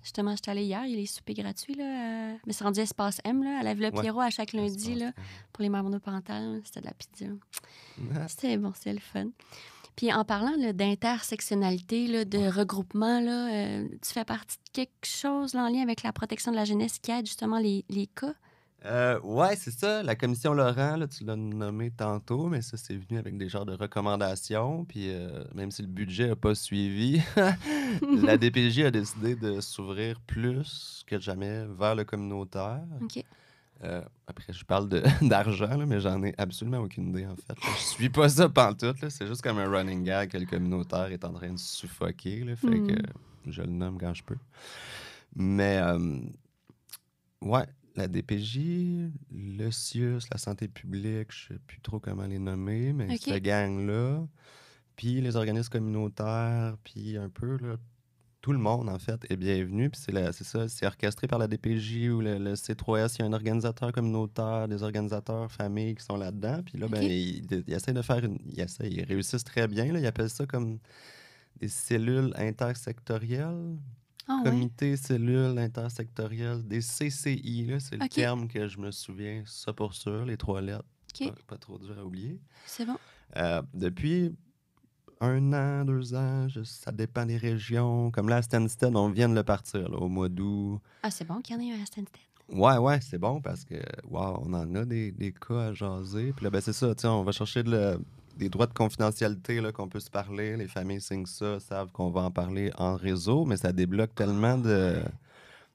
[SPEAKER 1] Justement, j'étais allée hier, il y a les soupers gratuits, là. Mais c'est rendu Espace M, là, à la Villa
[SPEAKER 2] Ouais,
[SPEAKER 1] Pierrot à chaque lundi,
[SPEAKER 2] espace
[SPEAKER 1] là,
[SPEAKER 2] M.
[SPEAKER 1] pour les mères monoparentales. C'était de la pizza.
[SPEAKER 2] Ah,
[SPEAKER 1] C'était bon, c'était le fun. Puis en parlant là, d'intersectionnalité, là, de regroupement, là, tu fais partie de quelque chose là, en lien avec la protection de la jeunesse qui aide justement les cas?
[SPEAKER 2] ouais, c'est ça. La commission Laurent, là, tu l'as nommé tantôt, mais ça, c'est venu avec des genres de recommandations. Puis même si le budget n'a pas suivi, la DPJ a décidé de s'ouvrir plus que jamais vers le communautaire.
[SPEAKER 1] OK.
[SPEAKER 2] Après, je parle d'argent, là, mais j'en ai absolument aucune idée, en fait, là. Je suis pas ça pantoute, là. C'est juste comme un running gag que le communautaire est en train de suffoquer, là. Fait que
[SPEAKER 1] Hmm.
[SPEAKER 2] je le nomme quand je peux. Mais ouais, la DPJ, le CIUS, la santé publique, je sais plus trop comment les nommer, mais
[SPEAKER 1] OK.
[SPEAKER 2] cette gang-là, puis les organismes communautaires, puis un peu, là, tout le monde, en fait, est bienvenu. Puis c'est ça, c'est orchestré par la DPJ ou le C3S. Il y a un organisateur communautaire, des organisateurs familles qui sont là-dedans. Puis là, ben,
[SPEAKER 1] OK.
[SPEAKER 2] ils essaient de faire ils réussissent très bien, là. Ils appellent ça comme des cellules intersectorielles.
[SPEAKER 1] Ah ouais.
[SPEAKER 2] Comité cellules intersectorielles, des CCI, là, c'est le
[SPEAKER 1] OK.
[SPEAKER 2] terme que je me souviens, ça pour sûr, les trois lettres,
[SPEAKER 1] OK.
[SPEAKER 2] pas trop dur à oublier.
[SPEAKER 1] C'est bon.
[SPEAKER 2] Depuis un an, 2 ans, ça dépend des régions. Comme là, à Stansted, on vient de le partir, là, au mois d'août.
[SPEAKER 1] Ah, c'est bon qu'il y en ait un à Stansted.
[SPEAKER 2] Ouais, c'est bon parce que, wow, on en a des cas à jaser. Puis là, ben, c'est ça, tu sais, on va chercher des droits de confidentialité là, qu'on peut se parler. Les familles signent ça, savent qu'on va en parler en réseau, mais ça débloque tellement de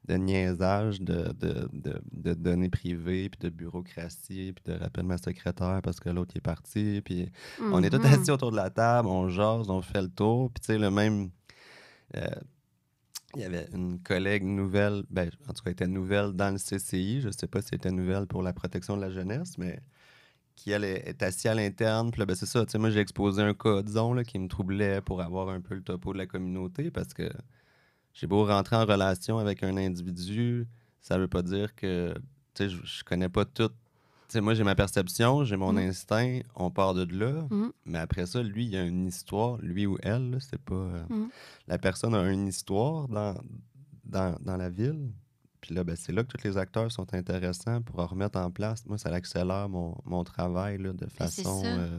[SPEAKER 2] niaisage, de données privées, puis de bureaucratie, puis de rappel ma secrétaire parce que l'autre il est parti. Puis on est tous
[SPEAKER 1] Mhm.
[SPEAKER 2] assis autour de la table, on jase, on fait le tour. Puis tu sais, le même. euh, il y avait une collègue nouvelle, ben, en tout cas, elle était nouvelle dans le CCI. Je sais pas si elle était nouvelle pour la protection de la jeunesse, mais qui, elle, est assise à l'interne. Puis là, ben, c'est ça. Tu sais, moi, j'ai exposé un cas, disons, là, qui me troublait pour avoir un peu le topo de la communauté parce que j'ai beau rentrer en relation avec un individu, ça veut pas dire que, tu sais, je connais pas tout. Tu sais, moi, j'ai ma perception, j'ai mon
[SPEAKER 1] Mhm.
[SPEAKER 2] instinct, on part de là.
[SPEAKER 1] Mhm.
[SPEAKER 2] Mais après ça, lui, il a une histoire, lui ou elle, là, c'est pas...
[SPEAKER 1] Mhm.
[SPEAKER 2] la personne a une histoire dans la ville. Puis là, ben, c'est là que tous les acteurs sont intéressants pour en remettre en place. Moi, ça accélère mon travail là, de
[SPEAKER 1] Ben, c'est
[SPEAKER 2] façon
[SPEAKER 1] ça.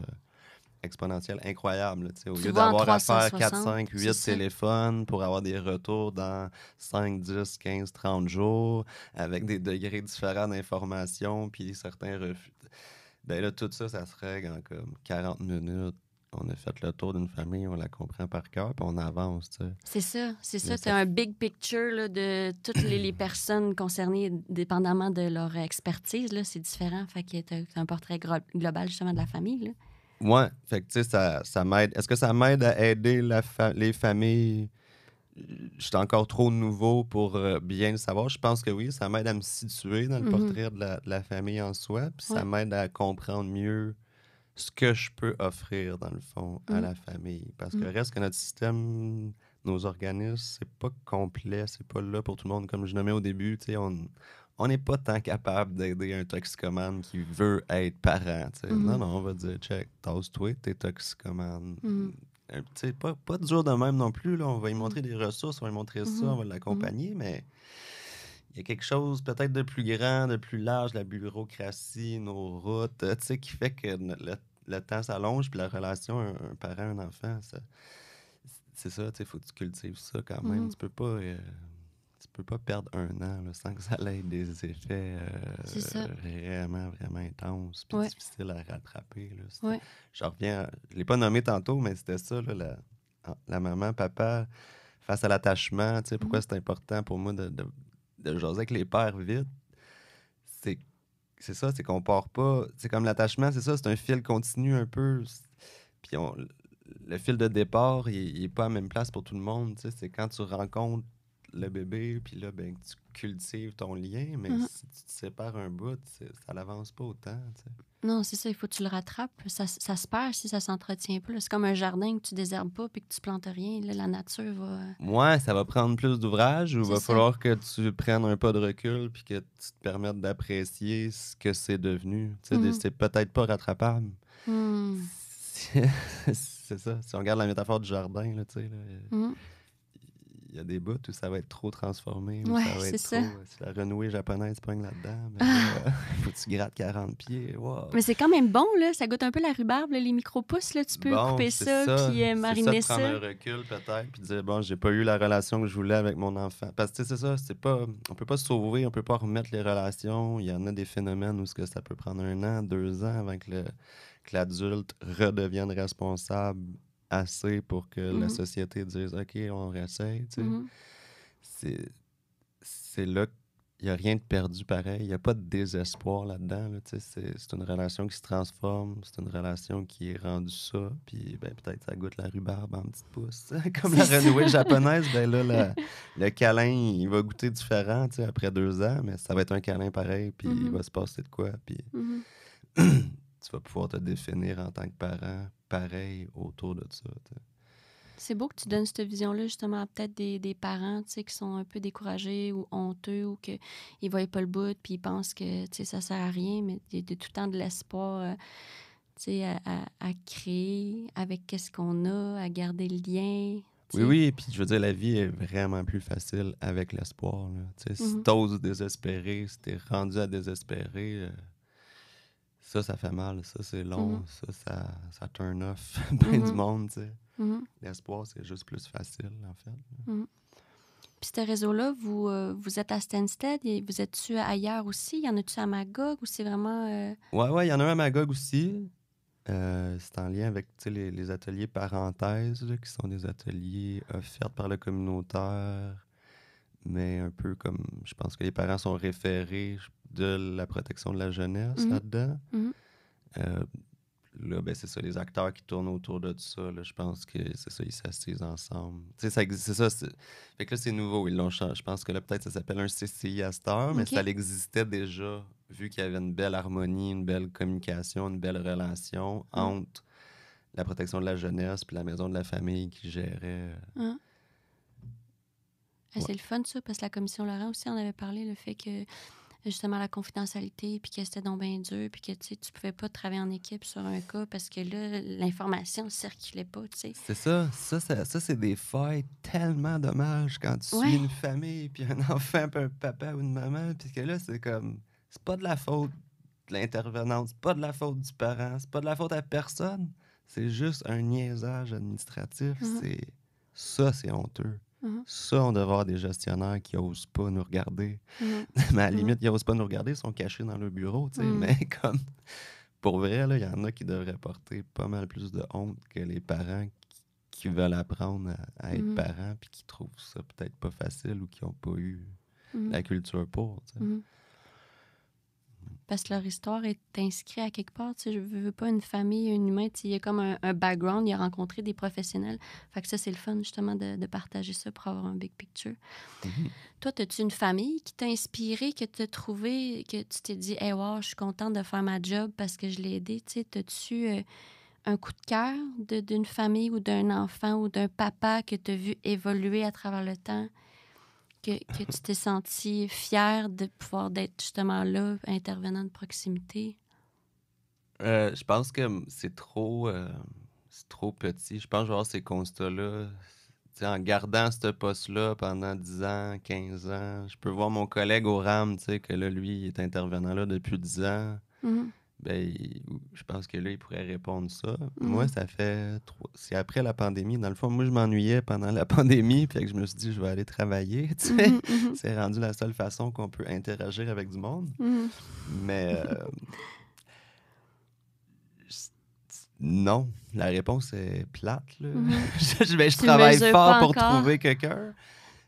[SPEAKER 2] exponentielle, incroyable. Là, tu sais. Au
[SPEAKER 1] Tu
[SPEAKER 2] lieu
[SPEAKER 1] le vois en
[SPEAKER 2] d'avoir à faire 4,
[SPEAKER 1] 360,
[SPEAKER 2] 5,
[SPEAKER 1] c'est
[SPEAKER 2] 8
[SPEAKER 1] ça.
[SPEAKER 2] téléphones pour avoir des retours dans 5, 10, 15, 30 jours, avec des degrés différents d'information, puis certains refus. Ben là, tout ça, ça se règle en comme 40 minutes, on a fait le tour d'une famille, on la comprend par cœur, puis on avance, tu sais.
[SPEAKER 1] C'est ça.
[SPEAKER 2] Mais
[SPEAKER 1] Tu as un big picture là, de toutes les personnes concernées, dépendamment de leur expertise. Là, c'est différent. Fait que tu as un portrait global, justement, de la famille. Là.
[SPEAKER 2] Ouais, fait que tu sais, ça m'aide. Est-ce que ça m'aide à aider les familles? Je suis encore trop nouveau pour bien le savoir. Je pense que oui, ça m'aide à me situer dans le
[SPEAKER 1] Mhm.
[SPEAKER 2] portrait de la famille en soi, puis ça
[SPEAKER 1] Ouais.
[SPEAKER 2] m'aide à comprendre mieux ce que je peux offrir, dans le fond, à
[SPEAKER 1] Mhm.
[SPEAKER 2] la famille. Parce que
[SPEAKER 1] Mhm.
[SPEAKER 2] reste que notre système, nos organismes, c'est pas complet, c'est pas là pour tout le monde. Comme je nommais au début, tu sais, on n'est pas tant capable d'aider un toxicomane qui veut être parent, tu sais. Non,
[SPEAKER 1] Mhm.
[SPEAKER 2] non, on va dire, check, tasse-toi, t'es toxicomane.
[SPEAKER 1] Mhm.
[SPEAKER 2] Tu sais, pas dur de même non plus, là. On va lui
[SPEAKER 1] Mhm.
[SPEAKER 2] montrer des ressources, on va lui montrer ça,
[SPEAKER 1] Mhm.
[SPEAKER 2] on va l'accompagner, mais il y a quelque chose peut-être de plus grand, de plus large, la bureaucratie, nos routes, tu sais, qui fait que le temps s'allonge, puis la relation, un parent, un enfant, c'est ça, tu sais, faut que tu cultives ça quand même.
[SPEAKER 1] Mhm.
[SPEAKER 2] Tu peux pas perdre un an là, sans que ça ait des effets
[SPEAKER 1] C'est ça.
[SPEAKER 2] vraiment, vraiment intenses, puis
[SPEAKER 1] Ouais.
[SPEAKER 2] difficiles à rattraper, là.
[SPEAKER 1] Ouais.
[SPEAKER 2] Je reviens, je l'ai pas nommé tantôt, mais c'était ça, là, la maman, papa, face à l'attachement, tu sais, pourquoi
[SPEAKER 1] Mhm.
[SPEAKER 2] c'est important pour moi de jaser avec les pères vite, c'est c'est ça, c'est qu'on part pas. C'est comme l'attachement, c'est ça, c'est un fil continu un peu. Puis le fil de départ, il est pas à la même place pour tout le monde. Tu sais, c'est quand tu rencontres le bébé, puis là, ben, tu cultives ton lien, mais
[SPEAKER 1] Mhm.
[SPEAKER 2] si tu te sépares un bout, ça l'avance pas autant. Tu sais.
[SPEAKER 1] Non, c'est ça, il faut que tu le rattrapes. Ça se perd si ça s'entretient pas. Là. C'est comme un jardin que tu désherbes pas puis que tu plantes rien. Là, la nature va.
[SPEAKER 2] Ouais, ça va prendre plus d'ouvrage ou
[SPEAKER 1] C'est
[SPEAKER 2] va
[SPEAKER 1] ça.
[SPEAKER 2] falloir que tu prennes un pas de recul puis que tu te permettes d'apprécier ce que c'est devenu. Tu sais,
[SPEAKER 1] Mhm.
[SPEAKER 2] c'est peut-être pas rattrapable.
[SPEAKER 1] Mhm.
[SPEAKER 2] C'est ça. Si on regarde la métaphore du jardin, là, tu sais, là,
[SPEAKER 1] Mhm.
[SPEAKER 2] il y a des bouts où ça va être trop transformé, où
[SPEAKER 1] Ouais,
[SPEAKER 2] ça va
[SPEAKER 1] c'est
[SPEAKER 2] être
[SPEAKER 1] ça.
[SPEAKER 2] trop. Si la renouée japonaise pogne là-dedans, ben
[SPEAKER 1] Ah!
[SPEAKER 2] là, faut que tu grattes 40 pieds. Wow.
[SPEAKER 1] Mais c'est quand même bon, là. Ça goûte un peu la rhubarbe, là, les micro-pousses, là. Tu peux
[SPEAKER 2] Bon,
[SPEAKER 1] couper
[SPEAKER 2] c'est
[SPEAKER 1] ça
[SPEAKER 2] ça.
[SPEAKER 1] puis
[SPEAKER 2] C'est ça de
[SPEAKER 1] mariner
[SPEAKER 2] prendre
[SPEAKER 1] ça.
[SPEAKER 2] un recul peut-être, puis de dire, bon, j'ai pas eu la relation que je voulais avec mon enfant. Parce que tu sais, c'est ça, c'est pas. On peut pas sauver, on peut pas remettre les relations. Il y en a des phénomènes où ce que ça peut prendre 1 an, 2 ans avant que l'adulte redevienne responsable assez pour que la
[SPEAKER 1] Mhm.
[SPEAKER 2] société dise OK, on réessaye, tu sais.
[SPEAKER 1] Mhm.
[SPEAKER 2] C'est, c'est là qu'il n'y a rien de perdu pareil. Il n'y a pas de désespoir là-dedans. Là, tu sais. C'est une relation qui se transforme, c'est une relation qui est rendue ça, puis ben, peut-être ça goûte la rhubarbe en petites pousses. Comme la
[SPEAKER 1] C'est ça.
[SPEAKER 2] renouée japonaise, ben là, le câlin, il va goûter différent tu sais, après 2 ans, mais ça va être un câlin pareil, puis il
[SPEAKER 1] Mhm.
[SPEAKER 2] va se passer de quoi, puis
[SPEAKER 1] Mhm.
[SPEAKER 2] tu vas pouvoir te définir en tant que parent pareil autour de ça. Tu sais.
[SPEAKER 1] C'est beau que tu donnes cette vision-là, justement, à peut-être des parents, tu sais, qui sont un peu découragés ou honteux ou qu'ils ne voient pas le bout puis ils pensent que, tu sais, ça sert à rien, mais il y a tout le temps de l'espoir, tu sais, à créer avec qu'est-ce qu'on a, à garder le lien, tu
[SPEAKER 2] Oui,
[SPEAKER 1] sais.
[SPEAKER 2] oui, puis je veux dire, la vie est vraiment plus facile avec l'espoir. Là. Tu sais, si
[SPEAKER 1] Mhm.
[SPEAKER 2] t'oses désespérer, si t'es rendu à désespérer, ça fait mal, ça c'est
[SPEAKER 1] Mhm.
[SPEAKER 2] long, ça turn off ben du
[SPEAKER 1] Mhm.
[SPEAKER 2] monde, tu sais.
[SPEAKER 1] Mhm.
[SPEAKER 2] L'espoir, c'est juste plus facile, en fait.
[SPEAKER 1] Mhm. Puis ce réseau-là, vous êtes à Stansted et vous êtes-tu ailleurs aussi? Y en a-tu à Magog ou c'est vraiment...
[SPEAKER 2] Ouais, il y en a un à Magog aussi. C'est en lien avec tu sais, les ateliers parenthèses, là, qui sont des ateliers offerts par le communautaire, mais un peu comme, je pense que les parents sont référés de la protection de la jeunesse
[SPEAKER 1] Mhm.
[SPEAKER 2] là-dedans.
[SPEAKER 1] Mhm.
[SPEAKER 2] Euh, Là, ben, c'est ça, les acteurs qui tournent autour de ça, là, je pense que c'est ça, ils s'assisent ensemble. Tu sais, ça existe, c'est ça. Fait que là, c'est nouveau, ils l'ont changé. Je pense que là, peut-être ça s'appelle un CCI à cette heure, mais ça
[SPEAKER 1] OK.
[SPEAKER 2] existait déjà, vu qu'il y avait une belle harmonie, une belle communication, une belle relation
[SPEAKER 1] Mhm.
[SPEAKER 2] entre la protection de la jeunesse puis la maison de la famille qui gérait.
[SPEAKER 1] Mhm.
[SPEAKER 2] Ouais.
[SPEAKER 1] C'est le fun, ça, parce que la commission Laurent aussi en avait parlé, le fait que, justement, la confidentialité, puis que c'était donc bien dur, puis que, tu sais, tu pouvais pas travailler en équipe sur un cas parce que là, l'information circulait pas, tu sais.
[SPEAKER 2] C'est ça. Ça, c'est des failles tellement dommages quand tu suis
[SPEAKER 1] Ouais.
[SPEAKER 2] une famille, puis un enfant, puis un papa ou une maman, puis que là, c'est comme. C'est pas de la faute de l'intervenante, c'est pas de la faute du parent, c'est pas de la faute à personne. C'est juste un niaisage administratif.
[SPEAKER 1] Mhm.
[SPEAKER 2] C'est honteux.
[SPEAKER 1] Mhm.
[SPEAKER 2] Ça, on devrait avoir des gestionnaires qui osent pas nous regarder.
[SPEAKER 1] Mhm.
[SPEAKER 2] Mais à la
[SPEAKER 1] Mhm.
[SPEAKER 2] limite, ils osent pas nous regarder, ils sont cachés dans leur bureau, tu sais.
[SPEAKER 1] Mhm.
[SPEAKER 2] Mais comme pour vrai, là, il y en a qui devraient porter pas mal plus de honte que les parents qui veulent apprendre à être
[SPEAKER 1] Mhm.
[SPEAKER 2] parents puis qui trouvent ça peut-être pas facile ou qui n'ont pas eu
[SPEAKER 1] Mhm.
[SPEAKER 2] la culture pour. Tu sais.
[SPEAKER 1] Mhm. Parce que leur histoire est inscrite à quelque part. Tu sais, je veux pas une famille, un humain. Tu sais, il y a comme un background, il a rencontré des professionnels. Fait que ça, c'est le fun, justement, de partager ça pour avoir un big picture.
[SPEAKER 2] Mhm.
[SPEAKER 1] Toi, as-tu une famille qui t'a inspiré, que tu as trouvé, que tu t'es dit, hey, wow, je suis contente de faire ma job parce que je l'ai aidé? Tu sais, as-tu un coup de cœur d'une famille ou d'un enfant ou d'un papa que tu as vu évoluer à travers le temps? Que tu t'es senti fier de pouvoir d'être justement là, intervenant de proximité?
[SPEAKER 2] Je pense que c'est trop petit. Je pense que je vais avoir ces constats-là. Tu sais, en gardant ce poste-là pendant 10 ans, 15 ans, je peux voir mon collègue au RAM, tu sais, que là, lui, il est intervenant là depuis 10 ans.
[SPEAKER 1] Mhm,
[SPEAKER 2] Ben, je pense que là, il pourrait répondre ça. Moi,
[SPEAKER 1] mhm,
[SPEAKER 2] ça fait c'est après la pandémie. Dans le fond, moi, je m'ennuyais pendant la pandémie, puis que je me suis dit, je vais aller travailler, tu sais.
[SPEAKER 1] mhm, mhm,
[SPEAKER 2] C'est rendu la seule façon qu'on peut interagir avec du monde.
[SPEAKER 1] mhm,
[SPEAKER 2] Mais je- non, la réponse est plate, là.
[SPEAKER 1] mhm.
[SPEAKER 2] Je
[SPEAKER 1] Tu le
[SPEAKER 2] travaille
[SPEAKER 1] mesures
[SPEAKER 2] fort
[SPEAKER 1] pas
[SPEAKER 2] pour
[SPEAKER 1] encore?
[SPEAKER 2] trouver quelqu'un.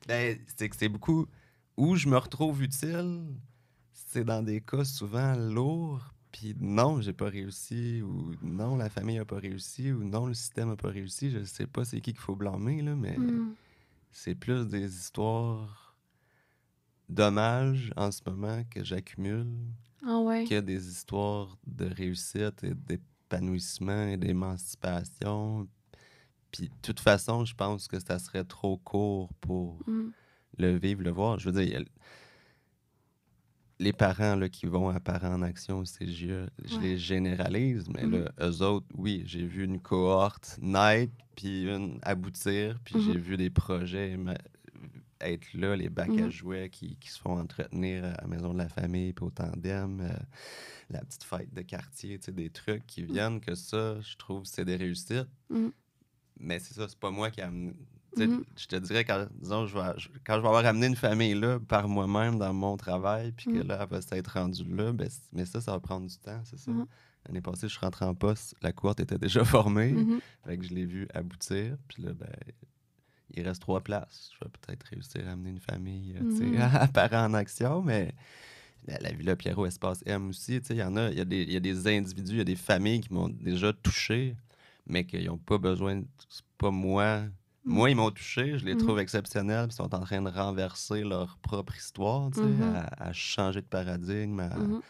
[SPEAKER 2] Ben, c'est que c'est beaucoup où je me retrouve utile, c'est dans des cas souvent lourds, puis non, j'ai pas réussi, ou non, la famille a pas réussi, ou non, le système a pas réussi. Je sais pas c'est qui qu'il faut blâmer, là, mais
[SPEAKER 1] Mhm.
[SPEAKER 2] c'est plus des histoires dommages en ce moment que j'accumule
[SPEAKER 1] Ah ouais.
[SPEAKER 2] que des histoires de réussite et d'épanouissement et d'émancipation. Puis de toute façon, je pense que ça serait trop court pour
[SPEAKER 1] Mhm,
[SPEAKER 2] le vivre, le voir. Je veux dire, les parents là, qui vont à Parents en Action au CGE, je
[SPEAKER 1] ouais.
[SPEAKER 2] les généralise, mais
[SPEAKER 1] Mhm,
[SPEAKER 2] là, eux autres, oui, j'ai vu une cohorte naître, puis une aboutir, puis
[SPEAKER 1] mhm,
[SPEAKER 2] j'ai vu des projets être là, les bacs à
[SPEAKER 1] mhm,
[SPEAKER 2] jouets qui se font entretenir à la maison de la famille, puis au tandem, la petite fête de quartier, tu sais, des trucs qui viennent, que ça, je trouve, c'est des réussites.
[SPEAKER 1] mhm,
[SPEAKER 2] Mais c'est ça, c'est pas moi qui ai amené. Tu sais,
[SPEAKER 1] mhm,
[SPEAKER 2] je te dirais, quand, disons, quand je vais avoir amené une famille là par moi-même dans mon travail, puis que
[SPEAKER 1] mhm,
[SPEAKER 2] là, elle va s'être rendue là, ben, mais ça va prendre du temps, c'est ça.
[SPEAKER 1] mhm,
[SPEAKER 2] L'année passée, je suis rentré en poste, la cohorte était déjà formée,
[SPEAKER 1] mhm,
[SPEAKER 2] fait que je l'ai vu aboutir, puis là, ben, il reste 3 places. Je vais peut-être réussir à amener une famille, tu sais,
[SPEAKER 1] mhm.
[SPEAKER 2] à Parents en Action, mais la Villa Pierrot Espace M aussi, tu sais, il y a des individus, il y a des familles qui m'ont déjà touché, mais qui n'ont pas besoin, c'est pas moi.
[SPEAKER 1] Mhm,
[SPEAKER 2] Moi, ils m'ont touché, je les
[SPEAKER 1] mhm,
[SPEAKER 2] trouve exceptionnels, puis ils sont en train de renverser leur propre histoire, tu sais,
[SPEAKER 1] mhm,
[SPEAKER 2] à changer de paradigme, à
[SPEAKER 1] mhm.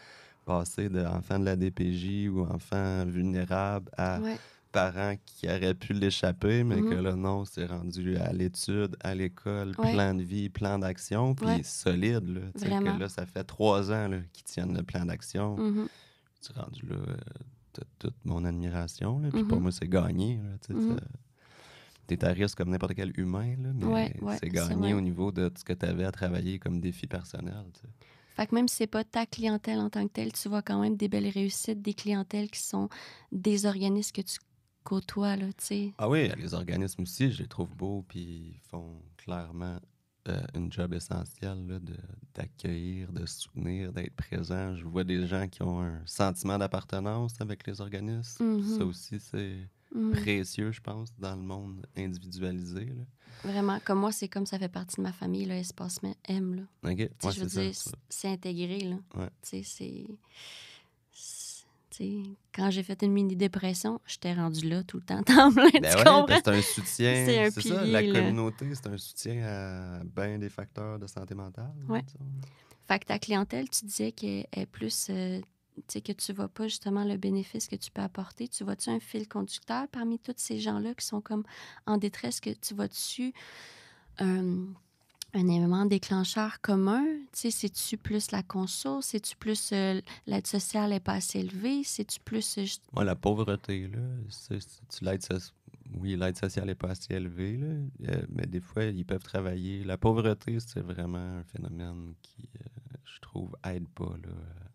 [SPEAKER 2] passer d'enfant de la DPJ ou enfant vulnérable à
[SPEAKER 1] Ouais.
[SPEAKER 2] parents qui auraient pu l'échapper, mais que
[SPEAKER 1] Mhm.
[SPEAKER 2] là, non, c'est rendu à l'étude, à l'école,
[SPEAKER 1] Ouais.
[SPEAKER 2] plan de vie, plan d'action,
[SPEAKER 1] Ouais.
[SPEAKER 2] puis solide, là. Tu sais, que
[SPEAKER 1] Vraiment.
[SPEAKER 2] là, ça fait 3 ans là, qu'ils tiennent le plan d'action.
[SPEAKER 1] Mhm,
[SPEAKER 2] Tu es rendu là, t'as toute mon admiration, là. Puis pour
[SPEAKER 1] mhm,
[SPEAKER 2] moi, c'est gagné, là. Tu sais,
[SPEAKER 1] mhm.
[SPEAKER 2] t'es à risque comme n'importe quel humain, là,
[SPEAKER 1] Ouais,
[SPEAKER 2] mais
[SPEAKER 1] ouais,
[SPEAKER 2] c'est
[SPEAKER 1] c'est
[SPEAKER 2] gagné
[SPEAKER 1] vrai.
[SPEAKER 2] au niveau de ce que tu avais à travailler comme défi personnel, tu sais.
[SPEAKER 1] Fait que même si c'est pas ta clientèle en tant que telle, tu vois quand même des belles réussites, des clientèles qui sont des organismes que tu côtoies, là, tu sais.
[SPEAKER 2] Ah oui, les organismes aussi, je les trouve beaux, puis ils font clairement une job essentielle là, d'accueillir, de soutenir, d'être présent. Je vois des gens qui ont un sentiment d'appartenance avec les organismes. Ça
[SPEAKER 1] Mhm,
[SPEAKER 2] aussi, c'est
[SPEAKER 1] mhm.
[SPEAKER 2] précieux, je pense, dans le monde individualisé. Là.
[SPEAKER 1] Vraiment. Comme moi, c'est comme ça fait partie de ma famille, là, Espace M, là.
[SPEAKER 2] OK,
[SPEAKER 1] Tu sais,
[SPEAKER 2] ouais,
[SPEAKER 1] je veux
[SPEAKER 2] c'est ça.
[SPEAKER 1] dire, c'est intégré, là.
[SPEAKER 2] Ouais.
[SPEAKER 1] Tu sais, tu sais, quand j'ai fait une mini-dépression, j'étais rendue là tout le temps, temps plein, tu
[SPEAKER 2] Ben ouais,
[SPEAKER 1] comprends?
[SPEAKER 2] parce que c'est un
[SPEAKER 1] C'est
[SPEAKER 2] soutien,
[SPEAKER 1] un
[SPEAKER 2] c'est ça, la
[SPEAKER 1] pilier, là.
[SPEAKER 2] communauté, c'est un soutien à bien des facteurs de santé mentale, là,
[SPEAKER 1] Ouais.
[SPEAKER 2] disons.
[SPEAKER 1] Fait que ta clientèle, tu disais qu'elle est plus... tu sais, que tu vois pas justement le bénéfice que tu peux apporter. Tu vois-tu un fil conducteur parmi tous ces gens-là qui sont comme en détresse, que tu vois-tu un, un élément déclencheur commun? Tu sais, c'est-tu plus la conso? C'est-tu plus l'aide sociale n'est pas assez élevée? C'est-tu plus...
[SPEAKER 2] Ouais, la pauvreté, là, oui, l'aide sociale n'est pas assez élevée, là, mais des fois, ils peuvent travailler. La pauvreté, c'est vraiment un phénomène qui, je trouve, aide pas, là,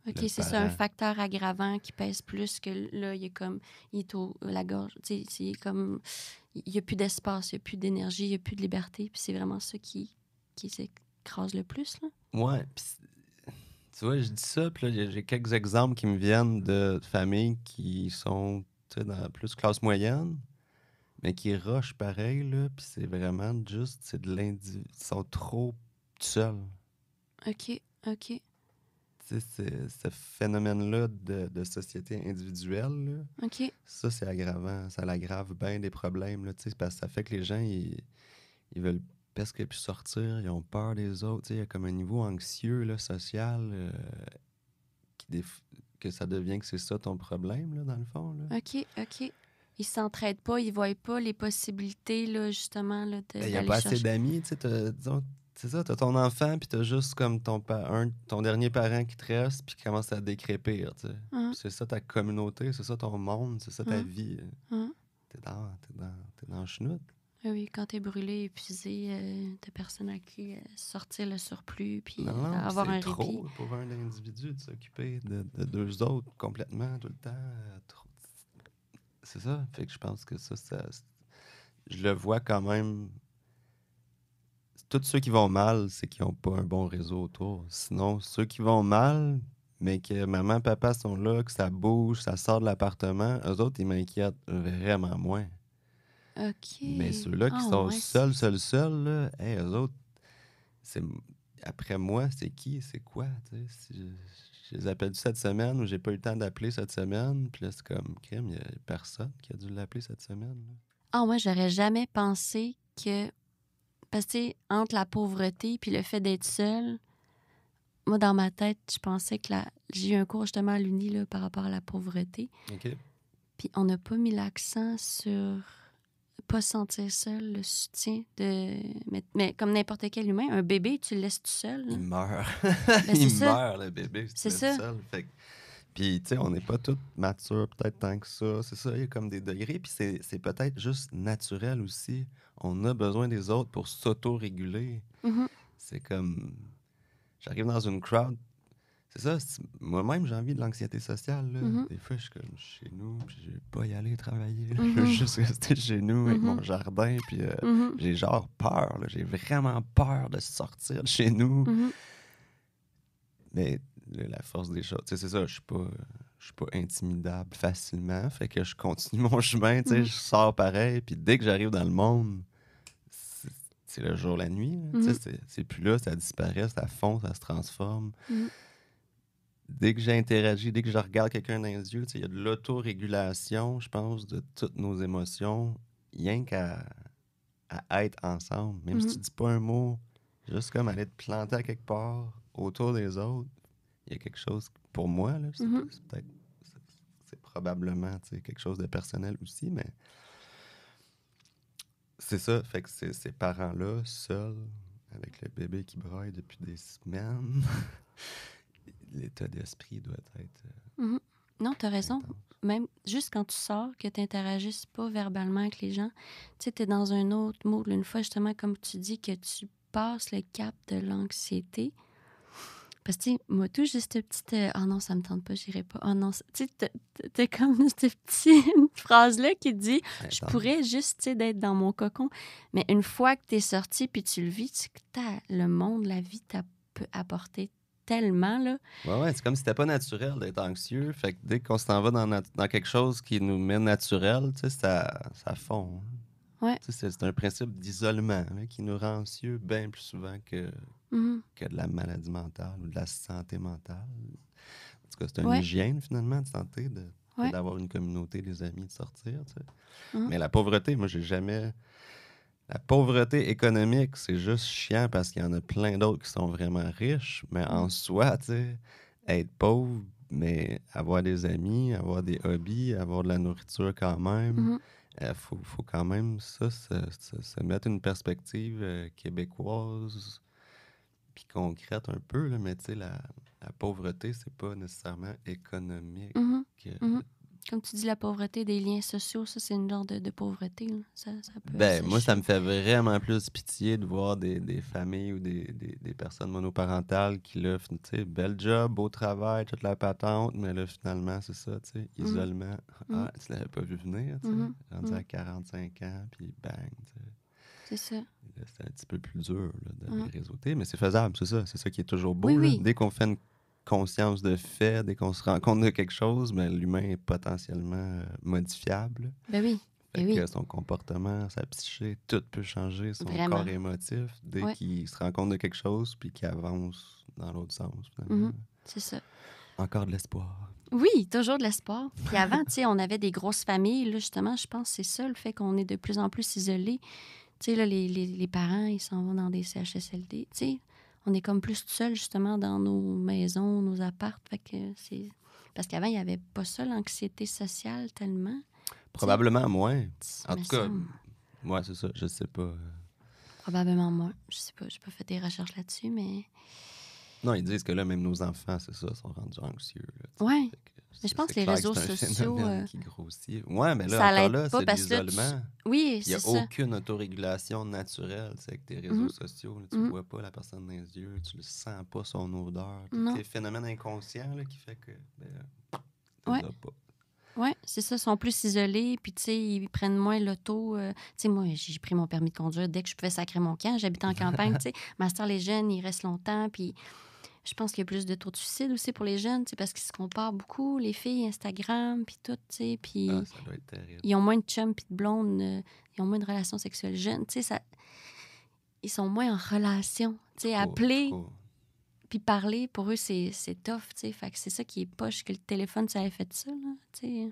[SPEAKER 1] OK,
[SPEAKER 2] le
[SPEAKER 1] c'est ça, un
[SPEAKER 2] parent.
[SPEAKER 1] facteur aggravant qui pèse plus que là, il est comme... Il est la gorge, tu sais, c'est comme... Il n'y a plus d'espace, il n'y a plus d'énergie, il n'y a plus de liberté. Puis c'est vraiment ça qui s'écrase le plus, là.
[SPEAKER 2] Ouais, pis Tu vois, je dis ça, puis là, j'ai quelques exemples qui me viennent de familles qui sont, tu sais, dans plus classe moyenne, mais qui rushent pareil, là, puis c'est vraiment juste, c'est de l'individu. Ils sont trop seuls.
[SPEAKER 1] OK, OK,
[SPEAKER 2] Tu sais, ce phénomène-là de société individuelle, là,
[SPEAKER 1] OK.
[SPEAKER 2] ça, c'est aggravant. Ça l'aggrave bien des problèmes, là, tu sais, parce que ça fait que les gens, ils veulent presque plus sortir, ils ont peur des autres. Tu sais, il y a comme un niveau anxieux, là, social, qui que ça devient que c'est ça ton problème, là, dans le fond, là.
[SPEAKER 1] OK, OK. Ils s'entraident pas, ils voient pas les possibilités, là, justement, là,
[SPEAKER 2] Il n'y a
[SPEAKER 1] d'aller
[SPEAKER 2] pas assez
[SPEAKER 1] chercher.
[SPEAKER 2] d'amis, tu sais, disons, c'est ça, t'as ton enfant, puis t'as juste comme ton dernier parent qui te reste, puis qui commence à décrépir, tu sais.
[SPEAKER 1] Hein,
[SPEAKER 2] Puis c'est ça ta communauté, c'est ça ton monde, c'est ça ta
[SPEAKER 1] hein,
[SPEAKER 2] vie.
[SPEAKER 1] hein.
[SPEAKER 2] T'es dans le chenoute.
[SPEAKER 1] Ah oui, quand t'es brûlé, épuisé, t'as personne à qui sortir le surplus, puis
[SPEAKER 2] Non, non, puis
[SPEAKER 1] avoir un
[SPEAKER 2] c'est
[SPEAKER 1] répit.
[SPEAKER 2] trop pour un individu de s'occuper de deux autres complètement tout le temps. C'est ça. Fait que je pense que je le vois quand même. Tous ceux qui vont mal, c'est qu'ils n'ont pas un bon réseau autour. Sinon, ceux qui vont mal, mais que maman, papa sont là, que ça bouge, ça sort de l'appartement, eux autres, ils m'inquiètent vraiment moins. Mais
[SPEAKER 1] OK.
[SPEAKER 2] ceux-là qui
[SPEAKER 1] Ah
[SPEAKER 2] sont
[SPEAKER 1] ouais,
[SPEAKER 2] seuls, là, hey, eux autres, c'est après moi, c'est qui, c'est quoi, tu sais? Si je les appelle cette semaine ou j'ai pas eu le temps d'appeler cette semaine, puis là, c'est comme, crème, il y a personne qui a dû l'appeler cette semaine, là.
[SPEAKER 1] Ah ouais, j'aurais jamais pensé que... Parce que, tu sais, entre la pauvreté puis le fait d'être seule, moi, dans ma tête, je pensais que j'ai eu un cours justement à l'Uni là, par rapport à la pauvreté.
[SPEAKER 2] OK?
[SPEAKER 1] Puis on n'a pas mis l'accent sur pas se sentir seul, le soutien de... Mais comme n'importe quel humain, un bébé, tu le laisses tout seul. Là.
[SPEAKER 2] Il meurt.
[SPEAKER 1] Ben, c'est
[SPEAKER 2] Il
[SPEAKER 1] ça.
[SPEAKER 2] meurt, le bébé, si tu
[SPEAKER 1] C'est
[SPEAKER 2] le laisses
[SPEAKER 1] ça.
[SPEAKER 2] seul. Fait que puis, tu sais, on n'est pas tous matures peut-être tant que ça. C'est ça, il y a comme des degrés. Puis c'est peut-être juste naturel aussi. On a besoin des autres pour s'auto-réguler.
[SPEAKER 1] Mhm,
[SPEAKER 2] C'est comme... J'arrive dans une crowd. C'est ça, moi-même, j'ai envie de l'anxiété sociale, là.
[SPEAKER 1] mhm,
[SPEAKER 2] Des fois, je suis comme chez nous, puis je veux pas y aller travailler, là. Je veux
[SPEAKER 1] mhm,
[SPEAKER 2] juste rester chez nous avec
[SPEAKER 1] mhm,
[SPEAKER 2] mon jardin, puis
[SPEAKER 1] mhm,
[SPEAKER 2] j'ai genre peur, là. J'ai vraiment peur de sortir de chez nous.
[SPEAKER 1] mhm,
[SPEAKER 2] Mais la force des choses, tu sais, c'est ça, je suis pas intimidable facilement, fait que je continue mon chemin, tu sais,
[SPEAKER 1] mhm,
[SPEAKER 2] je sors pareil, puis dès que j'arrive dans le monde, c'est c'est le jour, la nuit, là, tu sais,
[SPEAKER 1] mhm,
[SPEAKER 2] c'est plus là, ça disparaît, ça fond, ça se transforme.
[SPEAKER 1] mhm,
[SPEAKER 2] Dès que j'interagis, dès que je regarde quelqu'un dans les yeux, tu sais, il y a de l'autorégulation, je pense, de toutes nos émotions, rien à être ensemble, même si
[SPEAKER 1] mhm,
[SPEAKER 2] tu dis pas un mot, juste comme aller te planter à quelque part autour des autres. Il y a quelque chose, pour moi, là, je sais pas,
[SPEAKER 1] mhm.
[SPEAKER 2] c'est peut-être, c'est probablement, tu sais, quelque chose de personnel aussi, mais c'est ça, fait que ces parents-là, seuls, avec le bébé qui braille depuis des semaines, l'état d'esprit doit être
[SPEAKER 1] Mhm. Non, t'as raison.
[SPEAKER 2] intense.
[SPEAKER 1] Même juste quand tu sors, que tu n'interagisses pas verbalement avec les gens, tu sais, tu es dans un autre mood. Une fois, justement, comme tu dis, que tu passes le cap de l'anxiété. Parce que, tu sais, moi, tout, juste cette petite... oh non, ça me tente pas, j'irai pas. Oh non, tu sais, t'as comme cette petite phrase-là qui dit, je
[SPEAKER 2] Intense.
[SPEAKER 1] pourrais juste, tu sais, d'être dans mon cocon. Mais une fois que t'es sorti puis tu le vis, le monde, la vie, peut apporter tellement, là.
[SPEAKER 2] Ouais, c'est comme si c'était pas naturel d'être anxieux. Fait que dès qu'on s'en va dans quelque chose qui nous met naturel, tu sais, ça fond, hein.
[SPEAKER 1] Ouais.
[SPEAKER 2] Tu sais, c'est un principe d'isolement, là, qui nous rend anxieux bien plus souvent
[SPEAKER 1] Mhm.
[SPEAKER 2] que de la maladie mentale ou de la santé mentale. En tout cas, c'est une
[SPEAKER 1] Ouais.
[SPEAKER 2] hygiène, finalement, de santé,
[SPEAKER 1] Ouais.
[SPEAKER 2] d'avoir une communauté, des amis, de sortir, tu sais.
[SPEAKER 1] Mhm.
[SPEAKER 2] Mais la pauvreté, moi, j'ai jamais... La pauvreté économique, c'est juste chiant parce qu'il y en a plein d'autres qui sont vraiment riches, mais en
[SPEAKER 1] Mhm.
[SPEAKER 2] soi, tu sais, être pauvre, mais avoir des amis, avoir des hobbies, avoir de la nourriture quand même,
[SPEAKER 1] Mhm.
[SPEAKER 2] faut quand même ça, se mettre une perspective québécoise puis concrète un peu, là, mais tu sais, la pauvreté, c'est pas nécessairement économique.
[SPEAKER 1] Mhm.
[SPEAKER 2] euh,
[SPEAKER 1] Mhm. Comme tu dis, la pauvreté des liens sociaux, ça, c'est une genre de pauvreté. Là. Ça peut
[SPEAKER 2] Ben, moi, ça me
[SPEAKER 1] assécher.
[SPEAKER 2] fait vraiment plus pitié de voir des familles ou des personnes monoparentales qui, là, tu sais, bel job, beau travail, toute la patente, mais là, finalement, c'est ça, tu sais,
[SPEAKER 1] Mhm.
[SPEAKER 2] isolement.
[SPEAKER 1] Mhm.
[SPEAKER 2] Ah, tu l'avais pas vu venir, tu sais,
[SPEAKER 1] Mhm.
[SPEAKER 2] rendu à
[SPEAKER 1] Mhm.
[SPEAKER 2] 45 ans, puis bang, tu sais.
[SPEAKER 1] C'est ça.
[SPEAKER 2] Là, c'est un petit peu plus dur, là, de
[SPEAKER 1] Mhm.
[SPEAKER 2] les réseauter, mais c'est faisable, c'est ça qui est toujours
[SPEAKER 1] Oui,
[SPEAKER 2] beau, là.
[SPEAKER 1] oui.
[SPEAKER 2] Dès qu'on fait une conscience de fait dès qu'on se rend compte de quelque chose, mais l'humain est potentiellement modifiable.
[SPEAKER 1] Ben oui,
[SPEAKER 2] Fait
[SPEAKER 1] ben oui,
[SPEAKER 2] que son comportement, sa psyché, tout peut changer, son
[SPEAKER 1] vraiment.
[SPEAKER 2] corps émotif, dès
[SPEAKER 1] Ouais.
[SPEAKER 2] qu'il se rend compte de quelque chose puis qu'il avance dans l'autre sens, finalement.
[SPEAKER 1] Mhm. C'est ça.
[SPEAKER 2] Encore de l'espoir.
[SPEAKER 1] Oui, toujours de l'espoir. Puis avant, tu sais, on avait des grosses familles. Là, justement, je pense que c'est ça, le fait qu'on est de plus en plus isolés. Tu sais, là, les parents, ils s'en vont dans des CHSLD. Tu sais, on est comme plus tout seul, justement, dans nos maisons, nos apparts. Fait que c'est... Parce qu'avant, il n'y avait pas ça, l'anxiété sociale, tellement.
[SPEAKER 2] Probablement moins. En
[SPEAKER 1] Me
[SPEAKER 2] tout cas,
[SPEAKER 1] semble.
[SPEAKER 2] moi, c'est ça, je sais pas.
[SPEAKER 1] Probablement moins. Je sais pas, j'ai pas fait des recherches là-dessus, mais...
[SPEAKER 2] Non, ils disent que là, même nos enfants, c'est ça, sont rendus anxieux. Là, tu sais.
[SPEAKER 1] Ouais.
[SPEAKER 2] Fait que
[SPEAKER 1] Mais je pense
[SPEAKER 2] c'est
[SPEAKER 1] que les
[SPEAKER 2] clair
[SPEAKER 1] réseaux
[SPEAKER 2] c'est un
[SPEAKER 1] sociaux,
[SPEAKER 2] phénomène qui grossit. Ouais, mais là,
[SPEAKER 1] ça
[SPEAKER 2] encore
[SPEAKER 1] l'aide
[SPEAKER 2] là,
[SPEAKER 1] pas
[SPEAKER 2] c'est de
[SPEAKER 1] parce que là,
[SPEAKER 2] l'isolement.
[SPEAKER 1] oui,
[SPEAKER 2] Il n'y
[SPEAKER 1] c'est
[SPEAKER 2] a
[SPEAKER 1] ça.
[SPEAKER 2] aucune autorégulation naturelle. C'est avec tes réseaux
[SPEAKER 1] Mhm,
[SPEAKER 2] sociaux, là, tu
[SPEAKER 1] mhm.
[SPEAKER 2] vois pas la personne dans les yeux, tu ne sens pas son odeur. Tous
[SPEAKER 1] Non.
[SPEAKER 2] ces phénomènes inconscients là, qui fait que tu
[SPEAKER 1] Ouais.
[SPEAKER 2] les as pas.
[SPEAKER 1] Oui, c'est ça, ils sont plus isolés, puis tu sais, ils prennent moins l'auto. Tu sais, moi, j'ai pris mon permis de conduire dès que je pouvais sacrer mon camp. J'habite en campagne, tu sais. Master, les jeunes, ils restent longtemps, puis je pense qu'il y a plus de taux de suicide aussi pour les jeunes, tu sais, parce qu'ils se comparent beaucoup, les filles, Instagram, puis tout, tu sais,
[SPEAKER 2] Ah,
[SPEAKER 1] puis
[SPEAKER 2] ça doit être terrible.
[SPEAKER 1] ils ont moins de chums puis de blondes, ils ont moins de relations sexuelles jeunes, tu sais, ça... ils sont moins en relation, tu sais, appeler
[SPEAKER 2] Trop.
[SPEAKER 1] puis parler, pour eux, c'est tough, tu sais, fait que c'est ça qui est poche, que le téléphone, ça ait fait ça, là, tu sais.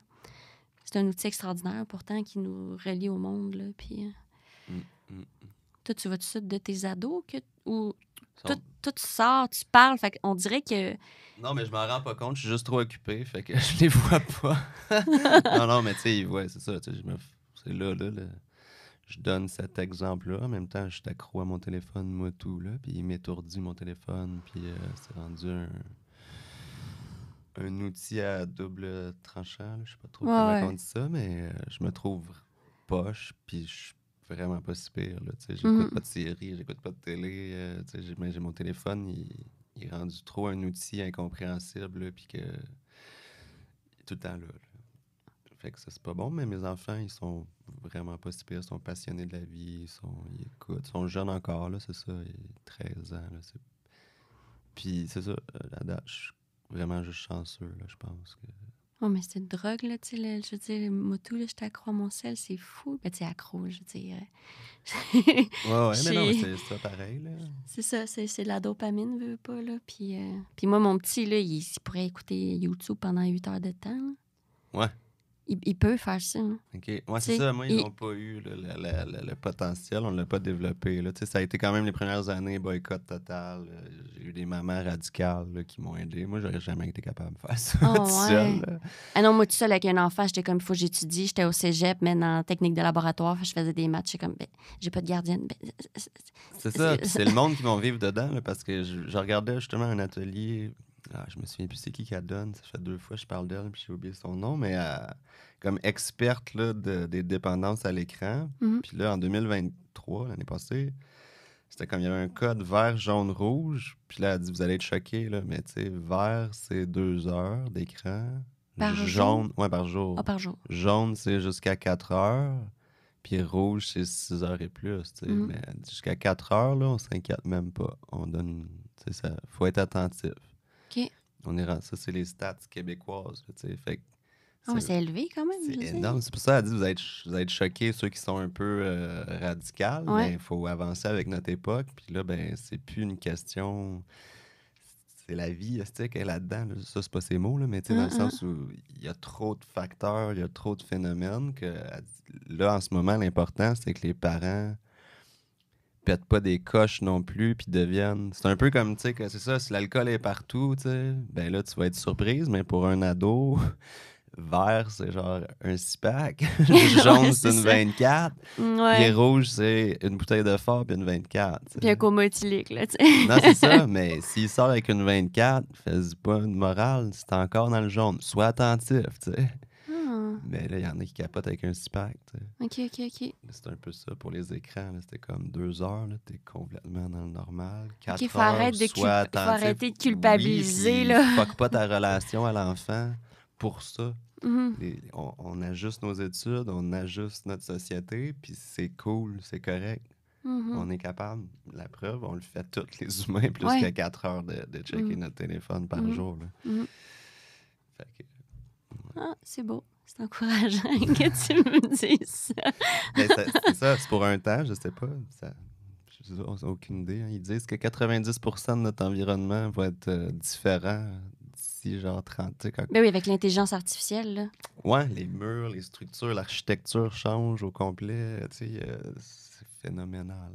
[SPEAKER 1] C'est un outil extraordinaire, pourtant, qui nous relie au monde. Là, puis,
[SPEAKER 2] Mm, mm.
[SPEAKER 1] toi, tu vas tout de suite de tes ados? Ou
[SPEAKER 2] Sont-
[SPEAKER 1] toi, tu sors, tu parles. Fait on dirait que...
[SPEAKER 2] Non, mais je m'en rends pas compte, je suis juste trop occupé, fait que je les vois pas. Non, mais tu sais, ouais, c'est ça, tu sais, c'est là, je donne cet exemple-là. En même temps, je suis accro à mon téléphone, moi, tout, là, puis il m'étourdit mon téléphone, puis c'est rendu un outil à double tranchant, là. Je sais pas trop comment
[SPEAKER 1] Ouais.
[SPEAKER 2] on dit ça, mais je me trouve poche, puis je suis vraiment pas si pire, là, tu sais, j'écoute
[SPEAKER 1] Mhm.
[SPEAKER 2] pas de série, j'écoute pas de télé, tu sais, j'ai mon téléphone, il est rendu trop un outil incompréhensible, là, puis que il est tout le temps là. Fait que ça, c'est pas bon, mais mes enfants, ils sont vraiment pas si pires, ils sont passionnés de la vie, ils écoutent, ils sont jeunes encore, là, c'est ça, ils ont 13 ans, là, Puis c'est ça, la date, je suis vraiment juste chanceux, là, je pense que...
[SPEAKER 1] Oh, mais c'est une drogue, là, tu sais. Je veux dire, Motu, là, j'étais accro à mon sel, c'est fou. Ben, tu sais, accro, je veux dire.
[SPEAKER 2] Ouais, mais non, mais
[SPEAKER 1] J'ai-
[SPEAKER 2] c'est ça pareil, là.
[SPEAKER 1] C'est ça, c'est de la dopamine, veux pas, là. Puis moi, mon petit, là, il pourrait écouter YouTube pendant 8 heures de temps, là.
[SPEAKER 2] Ouais,
[SPEAKER 1] Il peut faire ça, hein.
[SPEAKER 2] OK. Ouais,
[SPEAKER 1] Tu
[SPEAKER 2] c'est
[SPEAKER 1] sais,
[SPEAKER 2] ça, moi, ils n'ont pas eu là, le potentiel, on ne l'a pas développé, là. Tu sais, ça a été quand même les premières années boycott total. J'ai eu des mamans radicales là, qui m'ont aidé. Moi, j'aurais jamais été capable de faire ça tout
[SPEAKER 1] Oh,
[SPEAKER 2] seul,
[SPEAKER 1] ouais.
[SPEAKER 2] là.
[SPEAKER 1] Ah non, moi, tout seul avec un enfant, j'étais comme, il faut que j'étudie. J'étais au cégep, mais dans technique de laboratoire, je faisais des maths. J'étais comme, ben, j'ai pas de gardienne. Ben,
[SPEAKER 2] C'est ça, puis c'est le monde qui vont vivre dedans, là, parce que je regardais justement un atelier. Je me souviens plus c'est qui la donne. Ça fait 2 fois que je parle d'elle, puis j'ai oublié son nom, mais comme experte là, des dépendances à l'écran.
[SPEAKER 1] Mhm.
[SPEAKER 2] Puis là, en 2023, l'année passée, c'était comme il y avait un code vert, jaune, rouge. Puis là, elle dit, vous allez être choqués, là, mais tu sais, vert, c'est 2 heures d'écran.
[SPEAKER 1] Par jour?
[SPEAKER 2] Jaune, ouais, par jour.
[SPEAKER 1] Ah, par jour.
[SPEAKER 2] Jaune, c'est jusqu'à 4 heures. Puis rouge, c'est 6 heures et plus, tu sais.
[SPEAKER 1] Mhm.
[SPEAKER 2] Mais jusqu'à 4 heures, là, on s'inquiète même pas. On donne, tu sais, ça, faut être attentif.
[SPEAKER 1] OK.
[SPEAKER 2] Ça, c'est les stats québécoises, là, tu sais. Fait que
[SPEAKER 1] Ah, mais c'est élevé quand même, je
[SPEAKER 2] c'est
[SPEAKER 1] veux dire.
[SPEAKER 2] énorme. C'est pour ça qu'elle dit, vous allez être choqués, ceux qui sont un peu radicales,
[SPEAKER 1] Ouais.
[SPEAKER 2] mais il faut avancer avec notre époque. Puis là, ben, c'est plus une question... C'est la vie, tu sais, qu'elle est là-dedans. Là. Ça, c'est pas ces mots, là, mais tu sais, dans le sens où il y a trop de facteurs, il y a trop de phénomènes que là, en ce moment, l'important, c'est que les parents pètent pas des coches non plus, puis deviennent... C'est un peu comme, tu sais, que c'est ça, si l'alcool est partout, tu sais, ben là, tu vas être surprise, mais pour un ado, vert, c'est genre un 6-pack. Jaune,
[SPEAKER 1] Ouais,
[SPEAKER 2] c'est une
[SPEAKER 1] ça.
[SPEAKER 2] 24. Puis
[SPEAKER 1] Ouais.
[SPEAKER 2] rouge, c'est une bouteille de fort puis une 24. tu sais.
[SPEAKER 1] Puis un coma éthylique, là, tu sais.
[SPEAKER 2] Non, c'est ça, mais s'il sort avec une 24, fais-y pas une morale, c'est encore dans le jaune. Sois attentif, tu sais.
[SPEAKER 1] Ah,
[SPEAKER 2] Mais là, il y en a qui capotent avec un 6-pack, tu sais.
[SPEAKER 1] OK.
[SPEAKER 2] C'est un peu ça pour les écrans, là. C'était comme 2 heures, là, t'es complètement dans le normal. 4
[SPEAKER 1] OK, faut
[SPEAKER 2] heures, sois
[SPEAKER 1] faut
[SPEAKER 2] attentif.
[SPEAKER 1] arrêter de culpabiliser,
[SPEAKER 2] Oui, puis
[SPEAKER 1] là.
[SPEAKER 2] fuck pas ta relation à l'enfant pour ça.
[SPEAKER 1] Mhm.
[SPEAKER 2] On ajuste nos études, on ajuste notre société, puis c'est cool, c'est correct.
[SPEAKER 1] Mhm.
[SPEAKER 2] On est capable, la preuve, on le fait tous les humains, plus
[SPEAKER 1] Ouais.
[SPEAKER 2] que 4 heures de checker
[SPEAKER 1] Mhm.
[SPEAKER 2] notre téléphone par
[SPEAKER 1] Mhm.
[SPEAKER 2] jour. Là.
[SPEAKER 1] Mhm.
[SPEAKER 2] Fait que,
[SPEAKER 1] Ah, c'est beau. C'est encourageant que tu me dises ça.
[SPEAKER 2] ben, c'est ça, c'est pour un temps, je sais pas. Je n'ai aucune idée. Hein. Ils disent que 90% de notre environnement va être différent d'ici genre 30. Tu sais,
[SPEAKER 1] Ben oui, avec l'intelligence artificielle, là.
[SPEAKER 2] ouais, les murs, les structures, l'architecture change au complet. Tu sais, c'est phénoménal.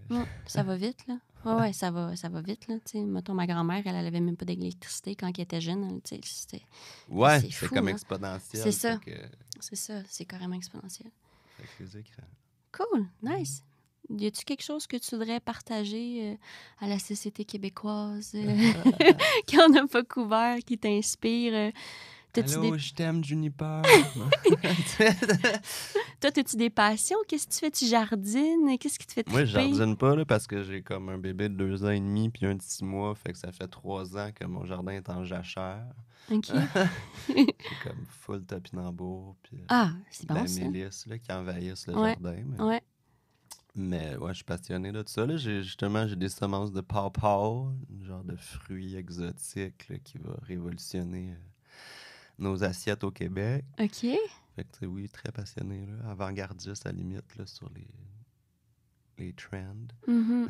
[SPEAKER 2] Là.
[SPEAKER 1] Ça va vite, là. Ouais, ça va vite, là. Tu sais, mettons, ma grand-mère, elle avait même pas d'électricité quand elle était jeune. Tu sais,
[SPEAKER 2] Ouais,
[SPEAKER 1] c'est
[SPEAKER 2] c'est
[SPEAKER 1] fou,
[SPEAKER 2] comme
[SPEAKER 1] hein. C'est
[SPEAKER 2] exponentiel.
[SPEAKER 1] ça. C'est ça. C'est carrément exponentiel.
[SPEAKER 2] Fait que les écrans.
[SPEAKER 1] Cool. Nice. Y a-tu quelque chose que tu voudrais partager à la société québécoise qu'on n'a pas couvert, qui t'inspire? T'as-tu
[SPEAKER 2] Allô, je t'aime, Juniper.
[SPEAKER 1] Toi, as-tu des passions? Qu'est-ce que tu fais? Tu jardines? Qu'est-ce qui te fait
[SPEAKER 2] Moi, je
[SPEAKER 1] triper?
[SPEAKER 2] jardine pas là, parce que j'ai comme un bébé de 2 ans et demi puis un de 6 mois. Fait que ça fait 3 ans que mon jardin est en jachère.
[SPEAKER 1] OK.
[SPEAKER 2] J'ai comme full topinambour puis
[SPEAKER 1] Ah, c'est
[SPEAKER 2] de
[SPEAKER 1] bon,
[SPEAKER 2] la
[SPEAKER 1] ça.
[SPEAKER 2] mélisse là, qui envahissent le
[SPEAKER 1] Ouais,
[SPEAKER 2] jardin.
[SPEAKER 1] ouais.
[SPEAKER 2] Mais ouais, je suis passionné de ça. Là. J'ai des semences de pawpaw, un genre de fruit exotique là, qui va révolutionner nos assiettes au Québec.
[SPEAKER 1] OK.
[SPEAKER 2] Fait que tu sais, oui, très passionné, là. Avant-gardiste à la limite là, sur les trends.
[SPEAKER 1] Ben,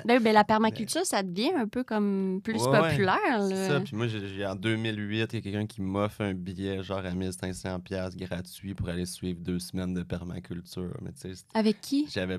[SPEAKER 1] la
[SPEAKER 2] Mais
[SPEAKER 1] permaculture, ça devient un peu comme plus
[SPEAKER 2] ouais, ouais,
[SPEAKER 1] populaire,
[SPEAKER 2] c'est ça.
[SPEAKER 1] là.
[SPEAKER 2] Puis moi, en 2008, il y a quelqu'un qui m'offre un billet genre à 1500$ gratuit pour aller suivre 2 semaines de permaculture. Mais tu sais,
[SPEAKER 1] Avec qui?
[SPEAKER 2] j'avais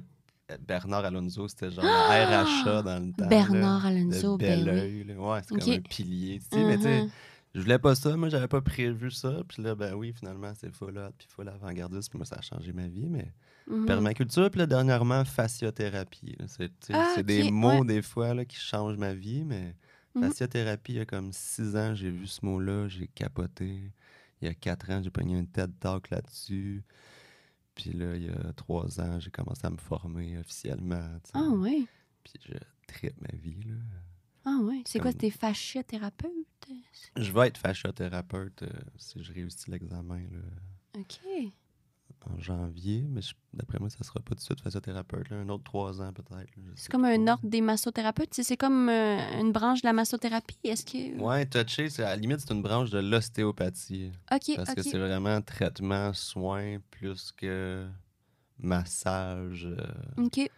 [SPEAKER 2] Bernard Alonso, c'était genre la RHA
[SPEAKER 1] Ah!
[SPEAKER 2] dans le temps, là,
[SPEAKER 1] Bernard
[SPEAKER 2] de
[SPEAKER 1] Alonso, ben oui.
[SPEAKER 2] Belleuil. Là. Ouais, c'est
[SPEAKER 1] OK.
[SPEAKER 2] comme un pilier. Tu sais, mais tu sais,
[SPEAKER 1] Mhm.
[SPEAKER 2] je voulais pas ça. Moi, j'avais pas prévu ça. Puis là, ben oui, finalement, c'est full hot, puis full avant-gardiste. Puis moi, ça a changé ma vie. Mais
[SPEAKER 1] Mhm.
[SPEAKER 2] permaculture, puis là, dernièrement, fasciothérapie. Là.
[SPEAKER 1] Ah,
[SPEAKER 2] C'est des
[SPEAKER 1] OK. Ouais.
[SPEAKER 2] mots, des fois, là, qui changent ma vie. Mais
[SPEAKER 1] Mhm.
[SPEAKER 2] fasciothérapie, il y a comme 6 ans, j'ai vu ce mot-là, j'ai capoté. Il y a 4 ans, j'ai pogné un TED Talk là-dessus. Puis là, il y a 3 ans, j'ai commencé à me former officiellement, tu sais.
[SPEAKER 1] Ah, ouais.
[SPEAKER 2] Puis je tripe ma vie, là.
[SPEAKER 1] Ah, ouais. C'est quoi,
[SPEAKER 2] Comme...
[SPEAKER 1] t'es fasciothérapeute?
[SPEAKER 2] Je vais être fasciothérapeute si je réussis l'examen, là,
[SPEAKER 1] OK.
[SPEAKER 2] en janvier. Mais d'après moi, ça sera pas tout de suite fasciothérapeute, là. Un autre 3 ans, peut-être, là, je
[SPEAKER 1] C'est
[SPEAKER 2] sais
[SPEAKER 1] comme un
[SPEAKER 2] pas.
[SPEAKER 1] ordre des massothérapeutes. C'est comme une branche de la massothérapie. Est-ce que...
[SPEAKER 2] Ouais, touché, à la limite, c'est une branche de l'ostéopathie.
[SPEAKER 1] OK,
[SPEAKER 2] Parce que
[SPEAKER 1] OK.
[SPEAKER 2] c'est vraiment traitement, soin, plus que massage.
[SPEAKER 1] OK.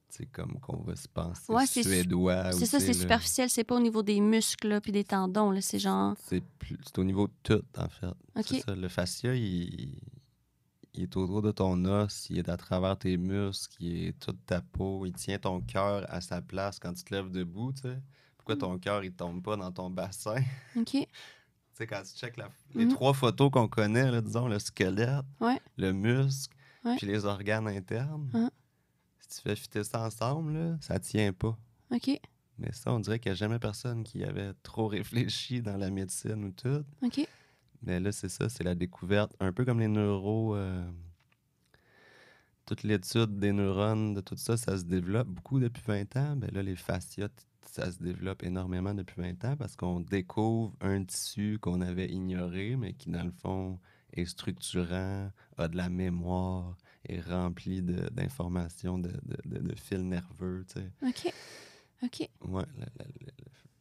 [SPEAKER 2] C'est comme qu'on va se penser
[SPEAKER 1] Ouais,
[SPEAKER 2] suédois ou
[SPEAKER 1] c'est
[SPEAKER 2] tu
[SPEAKER 1] ça,
[SPEAKER 2] sais
[SPEAKER 1] c'est
[SPEAKER 2] là,
[SPEAKER 1] superficiel. C'est pas au niveau des muscles là, puis des tendons. Là, c'est genre...
[SPEAKER 2] c'est au niveau de tout en fait. C'est
[SPEAKER 1] OK.
[SPEAKER 2] ça, le fascia il est autour de ton os, il est à travers tes muscles, il est toute ta peau, il tient ton cœur à sa place quand tu te lèves debout, tu sais. Pourquoi ton cœur il tombe pas dans ton bassin?
[SPEAKER 1] OK.
[SPEAKER 2] Tu sais quand tu checkes les
[SPEAKER 1] Mhm.
[SPEAKER 2] 3 photos qu'on connaît là, disons le squelette,
[SPEAKER 1] Ouais.
[SPEAKER 2] le muscle,
[SPEAKER 1] Ouais.
[SPEAKER 2] puis les organes internes.
[SPEAKER 1] Hein.
[SPEAKER 2] Si tu fais fitter ça ensemble là, ça tient pas.
[SPEAKER 1] OK.
[SPEAKER 2] Mais ça, on dirait qu'il n'y a jamais personne qui avait trop réfléchi dans la médecine ou tout.
[SPEAKER 1] OK.
[SPEAKER 2] Mais là, c'est ça, c'est la découverte. Un peu comme les neuros, toute l'étude des neurones, de tout ça, ça se développe beaucoup depuis 20 ans. Ben là, les fascias, ça se développe énormément depuis 20 ans parce qu'on découvre un tissu qu'on avait ignoré, mais qui, dans le fond, est structurant, a de la mémoire, est rempli d'informations, de fils nerveux, tu sais.
[SPEAKER 1] OK. OK.
[SPEAKER 2] Ouais,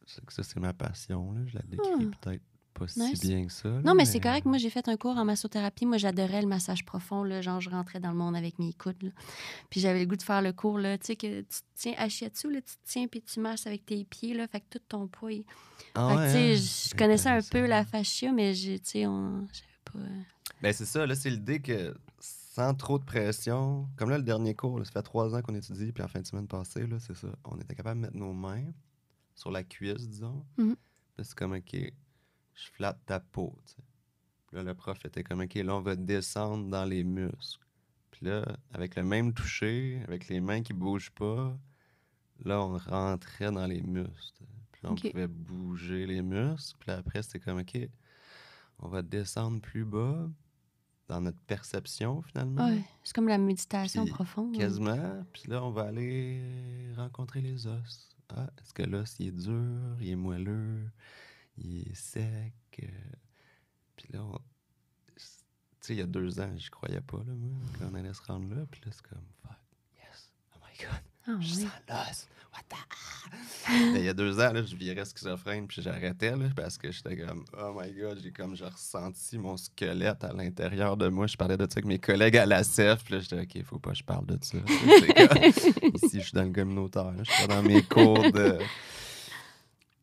[SPEAKER 2] ça, c'est ma passion, là. Je la décris
[SPEAKER 1] Ah,
[SPEAKER 2] peut-être pas si
[SPEAKER 1] nice.
[SPEAKER 2] bien que ça, là,
[SPEAKER 1] Non, mais c'est
[SPEAKER 2] mais...
[SPEAKER 1] correct. Moi, j'ai fait un cours en massothérapie. Moi, j'adorais le massage profond. Là. Genre, je rentrais dans le monde avec mes coudes. Là. Puis j'avais le goût de faire le cours. Là. Tu sais, que tu te tiens assis là, tu te tiens puis tu masses avec tes pieds. Là, fait que tout ton poids.
[SPEAKER 2] Ah
[SPEAKER 1] Fait que,
[SPEAKER 2] ouais,
[SPEAKER 1] tu sais,
[SPEAKER 2] hein?
[SPEAKER 1] je connaissais un peu la
[SPEAKER 2] Intéressant.
[SPEAKER 1] fascia, mais tu sais, j'avais pas.
[SPEAKER 2] Ben, c'est ça, là, c'est l'idée que sans trop de pression, comme là, le dernier cours, là, ça fait 3 ans qu'on étudie, puis en fin de semaine passée, là, c'est ça, on était capable de mettre nos mains sur la cuisse, disons.
[SPEAKER 1] Mhm.
[SPEAKER 2] Puis c'est comme, OK, je flatte ta peau, tu sais. Puis là, le prof était comme, OK, là, on va descendre dans les muscles. Puis là, avec le même toucher, avec les mains qui bougent pas, là, on rentrait dans les muscles. Puis là, on
[SPEAKER 1] OK.
[SPEAKER 2] pouvait bouger les muscles. Puis là, après, c'était comme, OK, on va descendre plus bas dans notre perception, finalement.
[SPEAKER 1] Ouais, c'est comme la méditation
[SPEAKER 2] Puis
[SPEAKER 1] profonde.
[SPEAKER 2] quasiment. Puis là, on va aller rencontrer les os. Ah, est-ce que l'os, il est dur, il est moelleux, il est sec? Puis là, tu sais, il y a 2 ans, j'y croyais pas, là, moi, qu'on allait se rendre là. Puis là, c'est comme, fuck, yes, oh my God.
[SPEAKER 1] Ah
[SPEAKER 2] Je
[SPEAKER 1] oui.
[SPEAKER 2] sens l'os. What the... Mais il y a 2 ans, là, je virais schizophrène, puis j'arrêtais, là, parce que j'étais comme, oh my God, j'ai ressenti mon squelette à l'intérieur de moi. Je parlais de ça avec mes collègues à la CEF, puis là, j'étais, OK, faut pas que je parle de ça. C'est comme, ici, je suis dans le communautaire, là, je suis pas dans mes cours de...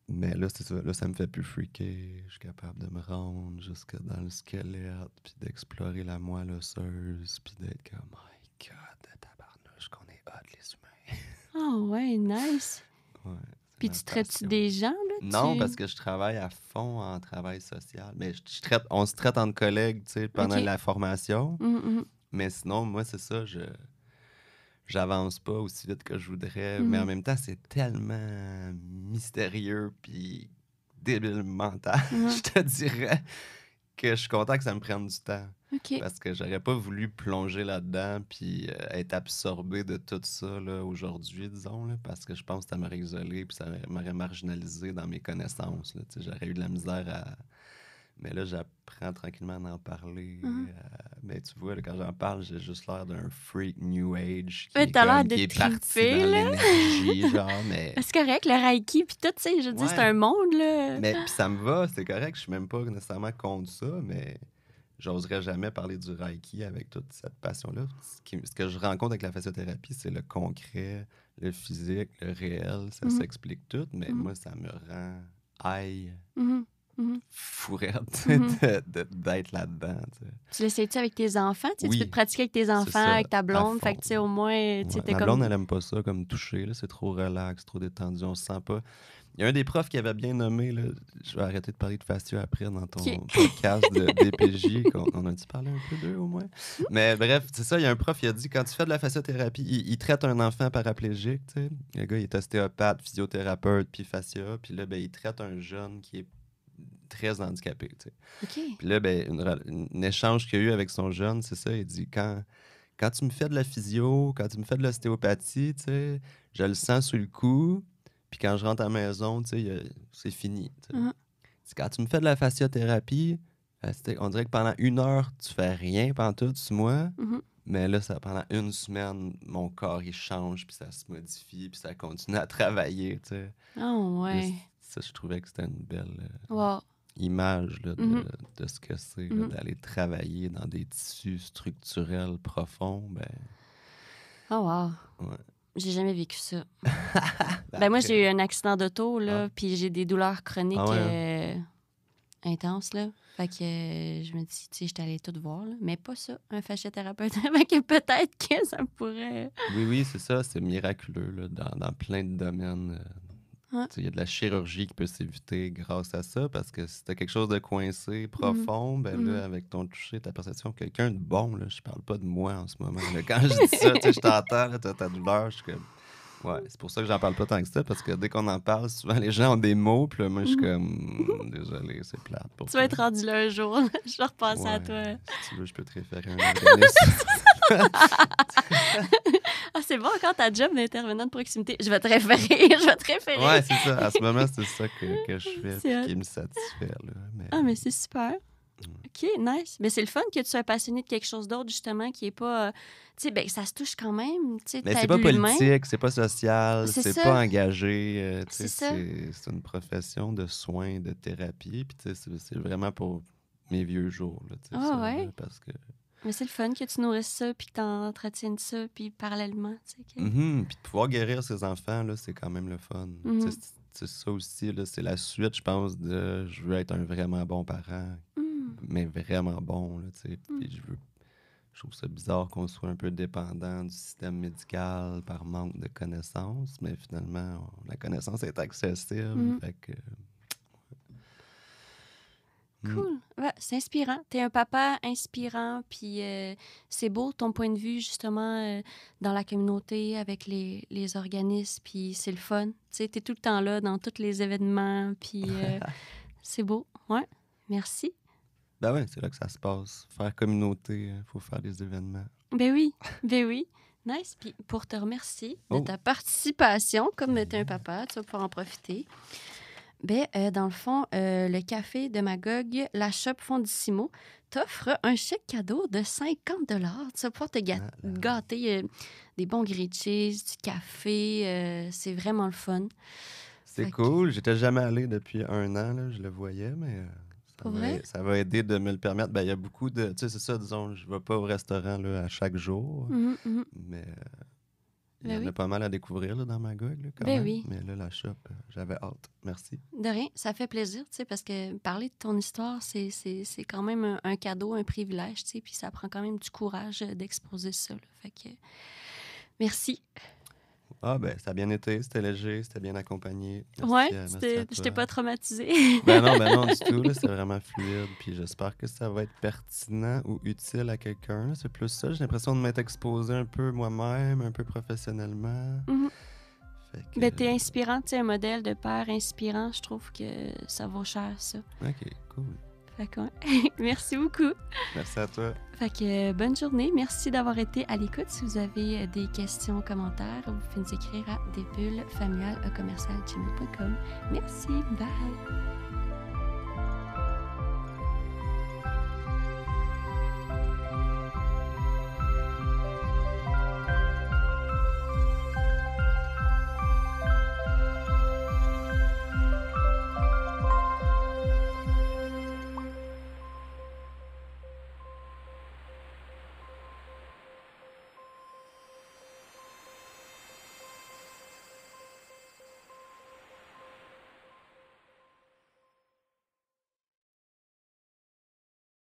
[SPEAKER 2] Mais là, c'est ça. Là, ça me fait plus freaker. Je suis capable de me rendre jusque dans le squelette, puis d'explorer la moelle osseuse, puis d'être comme, my God, tabarnouche, qu'on est hot, les humains.
[SPEAKER 1] Ah ouais, nice.
[SPEAKER 2] Ouais, c'est
[SPEAKER 1] Puis
[SPEAKER 2] ma
[SPEAKER 1] tu traites-tu
[SPEAKER 2] passion.
[SPEAKER 1] des gens, là?
[SPEAKER 2] Non, parce que je travaille à fond en travail social. Mais on se traite entre collègues, tu sais, pendant
[SPEAKER 1] OK.
[SPEAKER 2] la formation.
[SPEAKER 1] Mhm,
[SPEAKER 2] Mais sinon, moi, c'est ça, j'avance pas aussi vite que je voudrais.
[SPEAKER 1] mhm,
[SPEAKER 2] Mais en
[SPEAKER 1] mhm.
[SPEAKER 2] même temps, c'est tellement mystérieux puis débile mental,
[SPEAKER 1] Mhm.
[SPEAKER 2] je te dirais, que je suis content que ça me prenne du temps.
[SPEAKER 1] OK.
[SPEAKER 2] Parce que j'aurais pas voulu plonger là-dedans puis être absorbé de tout ça là, aujourd'hui, disons, là, parce que je pense que ça m'aurait isolé puis ça m'aurait marginalisé dans mes connaissances. Là, tu sais, j'aurais eu de la misère à... Mais là, j'apprends tranquillement à en parler.
[SPEAKER 1] Mhm.
[SPEAKER 2] Mais tu vois, là, quand j'en parle, j'ai juste l'air d'un freak New Age
[SPEAKER 1] Ouais, t'as l'air de
[SPEAKER 2] qui est parti
[SPEAKER 1] triper,
[SPEAKER 2] dans
[SPEAKER 1] là.
[SPEAKER 2] l'énergie, genre, mais...
[SPEAKER 1] C'est correct, le Reiki, puis tout, tu sais, je dis, c'est
[SPEAKER 2] Ouais,
[SPEAKER 1] un monde, là.
[SPEAKER 2] mais puis ça me va, c'est correct, je suis même pas nécessairement contre ça, mais j'oserais jamais parler du Reiki avec toute cette passion-là. Ce que je rencontre avec la fasciothérapie, c'est le concret, le physique, le réel, ça
[SPEAKER 1] Mhm,
[SPEAKER 2] s'explique tout, mais
[SPEAKER 1] mhm,
[SPEAKER 2] moi, ça me rend aïe,
[SPEAKER 1] mhm, mhm,
[SPEAKER 2] fourrette
[SPEAKER 1] mhm.
[SPEAKER 2] d'être là-dedans. Tu sais.
[SPEAKER 1] Tu l'essayes-tu avec tes enfants? Tu sais, tu peux te
[SPEAKER 2] Oui,
[SPEAKER 1] pratiquer avec tes
[SPEAKER 2] c'est
[SPEAKER 1] enfants,
[SPEAKER 2] ça,
[SPEAKER 1] avec ta
[SPEAKER 2] à
[SPEAKER 1] blonde. Fait
[SPEAKER 2] fond.
[SPEAKER 1] que, tu sais, au moins, tu sais,
[SPEAKER 2] Ouais.
[SPEAKER 1] t'es
[SPEAKER 2] Ma blonde,
[SPEAKER 1] comme...
[SPEAKER 2] elle aime pas ça comme toucher, là, c'est trop relax, trop détendu, on se sent pas. Il y a un des profs qui avait bien nommé, là, je vais arrêter de parler de fascio après dans ton
[SPEAKER 1] OK.
[SPEAKER 2] podcast de DPJ, on a-tu parlé un peu d'eux au moins? Mais bref, c'est ça, il y a un prof, il a dit, quand tu fais de la fasciothérapie, il traite un enfant paraplégique, tu sais. Le gars, il est ostéopathe, physiothérapeute, puis fascia, puis là, ben, il traite un jeune qui est très handicapé, tu sais.
[SPEAKER 1] OK.
[SPEAKER 2] Puis là, ben, un échange qu'il y a eu avec son jeune, c'est ça, il dit, quand tu me fais de la physio, quand tu me fais de l'ostéopathie, tu sais, je le sens sur le coup, puis quand je rentre à la maison, tu sais, c'est fini. Tu sais.
[SPEAKER 1] Mhm,
[SPEAKER 2] Quand tu me fais de la fasciothérapie, on dirait que pendant 1 heure, tu fais rien pantoute sur moi,
[SPEAKER 1] mhm.
[SPEAKER 2] mais là, pendant 1 semaine, mon corps, il change, puis ça se modifie, puis ça continue à travailler, tu sais.
[SPEAKER 1] Ah
[SPEAKER 2] Là,
[SPEAKER 1] ouais.
[SPEAKER 2] ça, je trouvais que c'était une belle
[SPEAKER 1] Wow.
[SPEAKER 2] image là,
[SPEAKER 1] Mhm,
[SPEAKER 2] de ce que c'est là,
[SPEAKER 1] mhm.
[SPEAKER 2] d'aller travailler dans des tissus structurels profonds. Ben,
[SPEAKER 1] Oh wow.
[SPEAKER 2] ouais.
[SPEAKER 1] J'ai jamais vécu ça.
[SPEAKER 2] Ben
[SPEAKER 1] Ben moi,
[SPEAKER 2] après,
[SPEAKER 1] j'ai eu un accident d'auto,
[SPEAKER 2] ah,
[SPEAKER 1] là, puis j'ai des douleurs
[SPEAKER 2] ah
[SPEAKER 1] chroniques
[SPEAKER 2] ouais, hein?
[SPEAKER 1] intenses, là. Fait que je me dis, tu sais, j'étais allée tout voir, là. Mais pas ça, un fasciothérapeute. Fait que peut-être que ça pourrait...
[SPEAKER 2] Oui, oui, c'est ça, c'est miraculeux là, dans plein de domaines.
[SPEAKER 1] Ouais.
[SPEAKER 2] Tu sais, il y a de la chirurgie qui peut s'éviter grâce à ça, parce que si t'as quelque chose de coincé,
[SPEAKER 1] Mhm,
[SPEAKER 2] profond, ben
[SPEAKER 1] mhm.
[SPEAKER 2] là, avec ton toucher, ta perception, quelqu'un de bon, là, je parle pas de moi en ce moment. Là. Quand je dis ça, tu sais, je t'entends, là, t'as ta douleur, je suis comme... Ouais, c'est pour ça que j'en parle pas tant que ça, parce que dès qu'on en parle, souvent les gens ont des mots, puis là, moi, je suis
[SPEAKER 1] Mhm.
[SPEAKER 2] comme... Désolé, c'est plate pour
[SPEAKER 1] Tu vas
[SPEAKER 2] toi.
[SPEAKER 1] être rendu là un jour. là. Je vais repenser à
[SPEAKER 2] Ouais,
[SPEAKER 1] toi.
[SPEAKER 2] si tu veux, je peux te référer à un organisme.
[SPEAKER 1] Ah, c'est bon encore ta job d'intervenant de proximité. Je vais te référer. Je vais te référer.
[SPEAKER 2] Ouais, c'est ça. À ce moment, c'est ça que je fais,
[SPEAKER 1] C'est
[SPEAKER 2] puis
[SPEAKER 1] hot.
[SPEAKER 2] qui me satisfait, là. Mais...
[SPEAKER 1] Ah, mais c'est super. OK, nice. Mais c'est le fun que tu sois passionné de quelque chose d'autre, justement, qui est pas... tu sais, ben, ça se touche quand même. Tu sais,
[SPEAKER 2] Mais c'est pas
[SPEAKER 1] t'aides l'humain.
[SPEAKER 2] politique, c'est pas social,
[SPEAKER 1] C'est
[SPEAKER 2] c'est
[SPEAKER 1] ça.
[SPEAKER 2] pas engagé. Tu
[SPEAKER 1] C'est
[SPEAKER 2] sais,
[SPEAKER 1] ça.
[SPEAKER 2] c'est une profession de soins, de thérapie. Puis tu sais, c'est vraiment pour mes vieux jours, là, tu sais,
[SPEAKER 1] Ah,
[SPEAKER 2] ça,
[SPEAKER 1] ouais.
[SPEAKER 2] là, parce que...
[SPEAKER 1] Mais c'est le fun que tu nourrisses ça, puis que t'entretiennes ça, puis parallèlement, tu sais. Que...
[SPEAKER 2] Puis de pouvoir guérir ses enfants, là, c'est quand même le fun. Tu sais,
[SPEAKER 1] Mhm.
[SPEAKER 2] c'est ça aussi, là, c'est la suite, je pense, de je veux être un vraiment bon parent,
[SPEAKER 1] Mhm.
[SPEAKER 2] mais vraiment bon, là, tu sais.
[SPEAKER 1] Mhm.
[SPEAKER 2] Puis je trouve ça bizarre qu'on soit un peu dépendant du système médical par manque de connaissances, mais finalement, la connaissance est accessible,
[SPEAKER 1] Mhm.
[SPEAKER 2] fait que...
[SPEAKER 1] Cool. Ouais, c'est inspirant. T'es un papa inspirant, puis c'est beau ton point de vue, justement, dans la communauté, avec les organismes, puis c'est le fun. Tu sais, t'es tout le temps là dans tous les événements, puis c'est beau. Ouais, merci.
[SPEAKER 2] Ben ouais, c'est là que ça se passe. Faire communauté, il faut faire des événements.
[SPEAKER 1] Ben oui, ben oui. Nice. Puis pour te remercier de
[SPEAKER 2] Oh.
[SPEAKER 1] ta participation, comme t'es un papa, tu vas pouvoir en profiter. Ben, dans le fond, le café de Magog, la shop Fondissimo, t'offre un chèque cadeau de 50 $. Tu vas pouvoir te gâter des bons grilled cheese, du café. C'est vraiment le fun.
[SPEAKER 2] C'est
[SPEAKER 1] Fait que,
[SPEAKER 2] cool. J'étais jamais allé depuis 1 an, là. Je le voyais, mais
[SPEAKER 1] pour vrai?
[SPEAKER 2] ça va aider de me le permettre. Ben, il y a beaucoup de... Tu sais, c'est ça, disons, je vais pas au restaurant là, à chaque jour,
[SPEAKER 1] Mhm, mhm.
[SPEAKER 2] mais il y
[SPEAKER 1] Ben
[SPEAKER 2] en
[SPEAKER 1] oui.
[SPEAKER 2] a pas mal à découvrir là, dans Magog, là, quand
[SPEAKER 1] Ben
[SPEAKER 2] même.
[SPEAKER 1] oui.
[SPEAKER 2] Mais là, la shop, j'avais hâte. Merci.
[SPEAKER 1] De rien, ça fait plaisir, tu sais, parce que parler de ton histoire, c'est quand même un cadeau, un privilège, tu sais, puis ça prend quand même du courage d'exposer ça, là. Fait que merci.
[SPEAKER 2] Ah, ben, ça a bien été. C'était léger, c'était bien accompagné.
[SPEAKER 1] Ouais,
[SPEAKER 2] Merci à
[SPEAKER 1] je t'ai
[SPEAKER 2] toi.
[SPEAKER 1] pas traumatisé.
[SPEAKER 2] Ben non, du tout. Là, c'était vraiment fluide. Puis j'espère que ça va être pertinent ou utile à quelqu'un. Là. C'est plus ça. J'ai l'impression de m'être exposé un peu moi-même, un peu professionnellement.
[SPEAKER 1] Mhm.
[SPEAKER 2] Fait que...
[SPEAKER 1] Ben, t'es inspirant, tu sais, un modèle de père inspirant, je trouve que ça vaut cher, ça.
[SPEAKER 2] OK, cool.
[SPEAKER 1] Fait que, ouais. Merci beaucoup.
[SPEAKER 2] Merci à toi.
[SPEAKER 1] Fait que bonne journée. Merci d'avoir été à l'écoute. Si vous avez des questions, commentaires, vous pouvez nous écrire à desbullesfamiliales@gmail.com. Merci. Bye.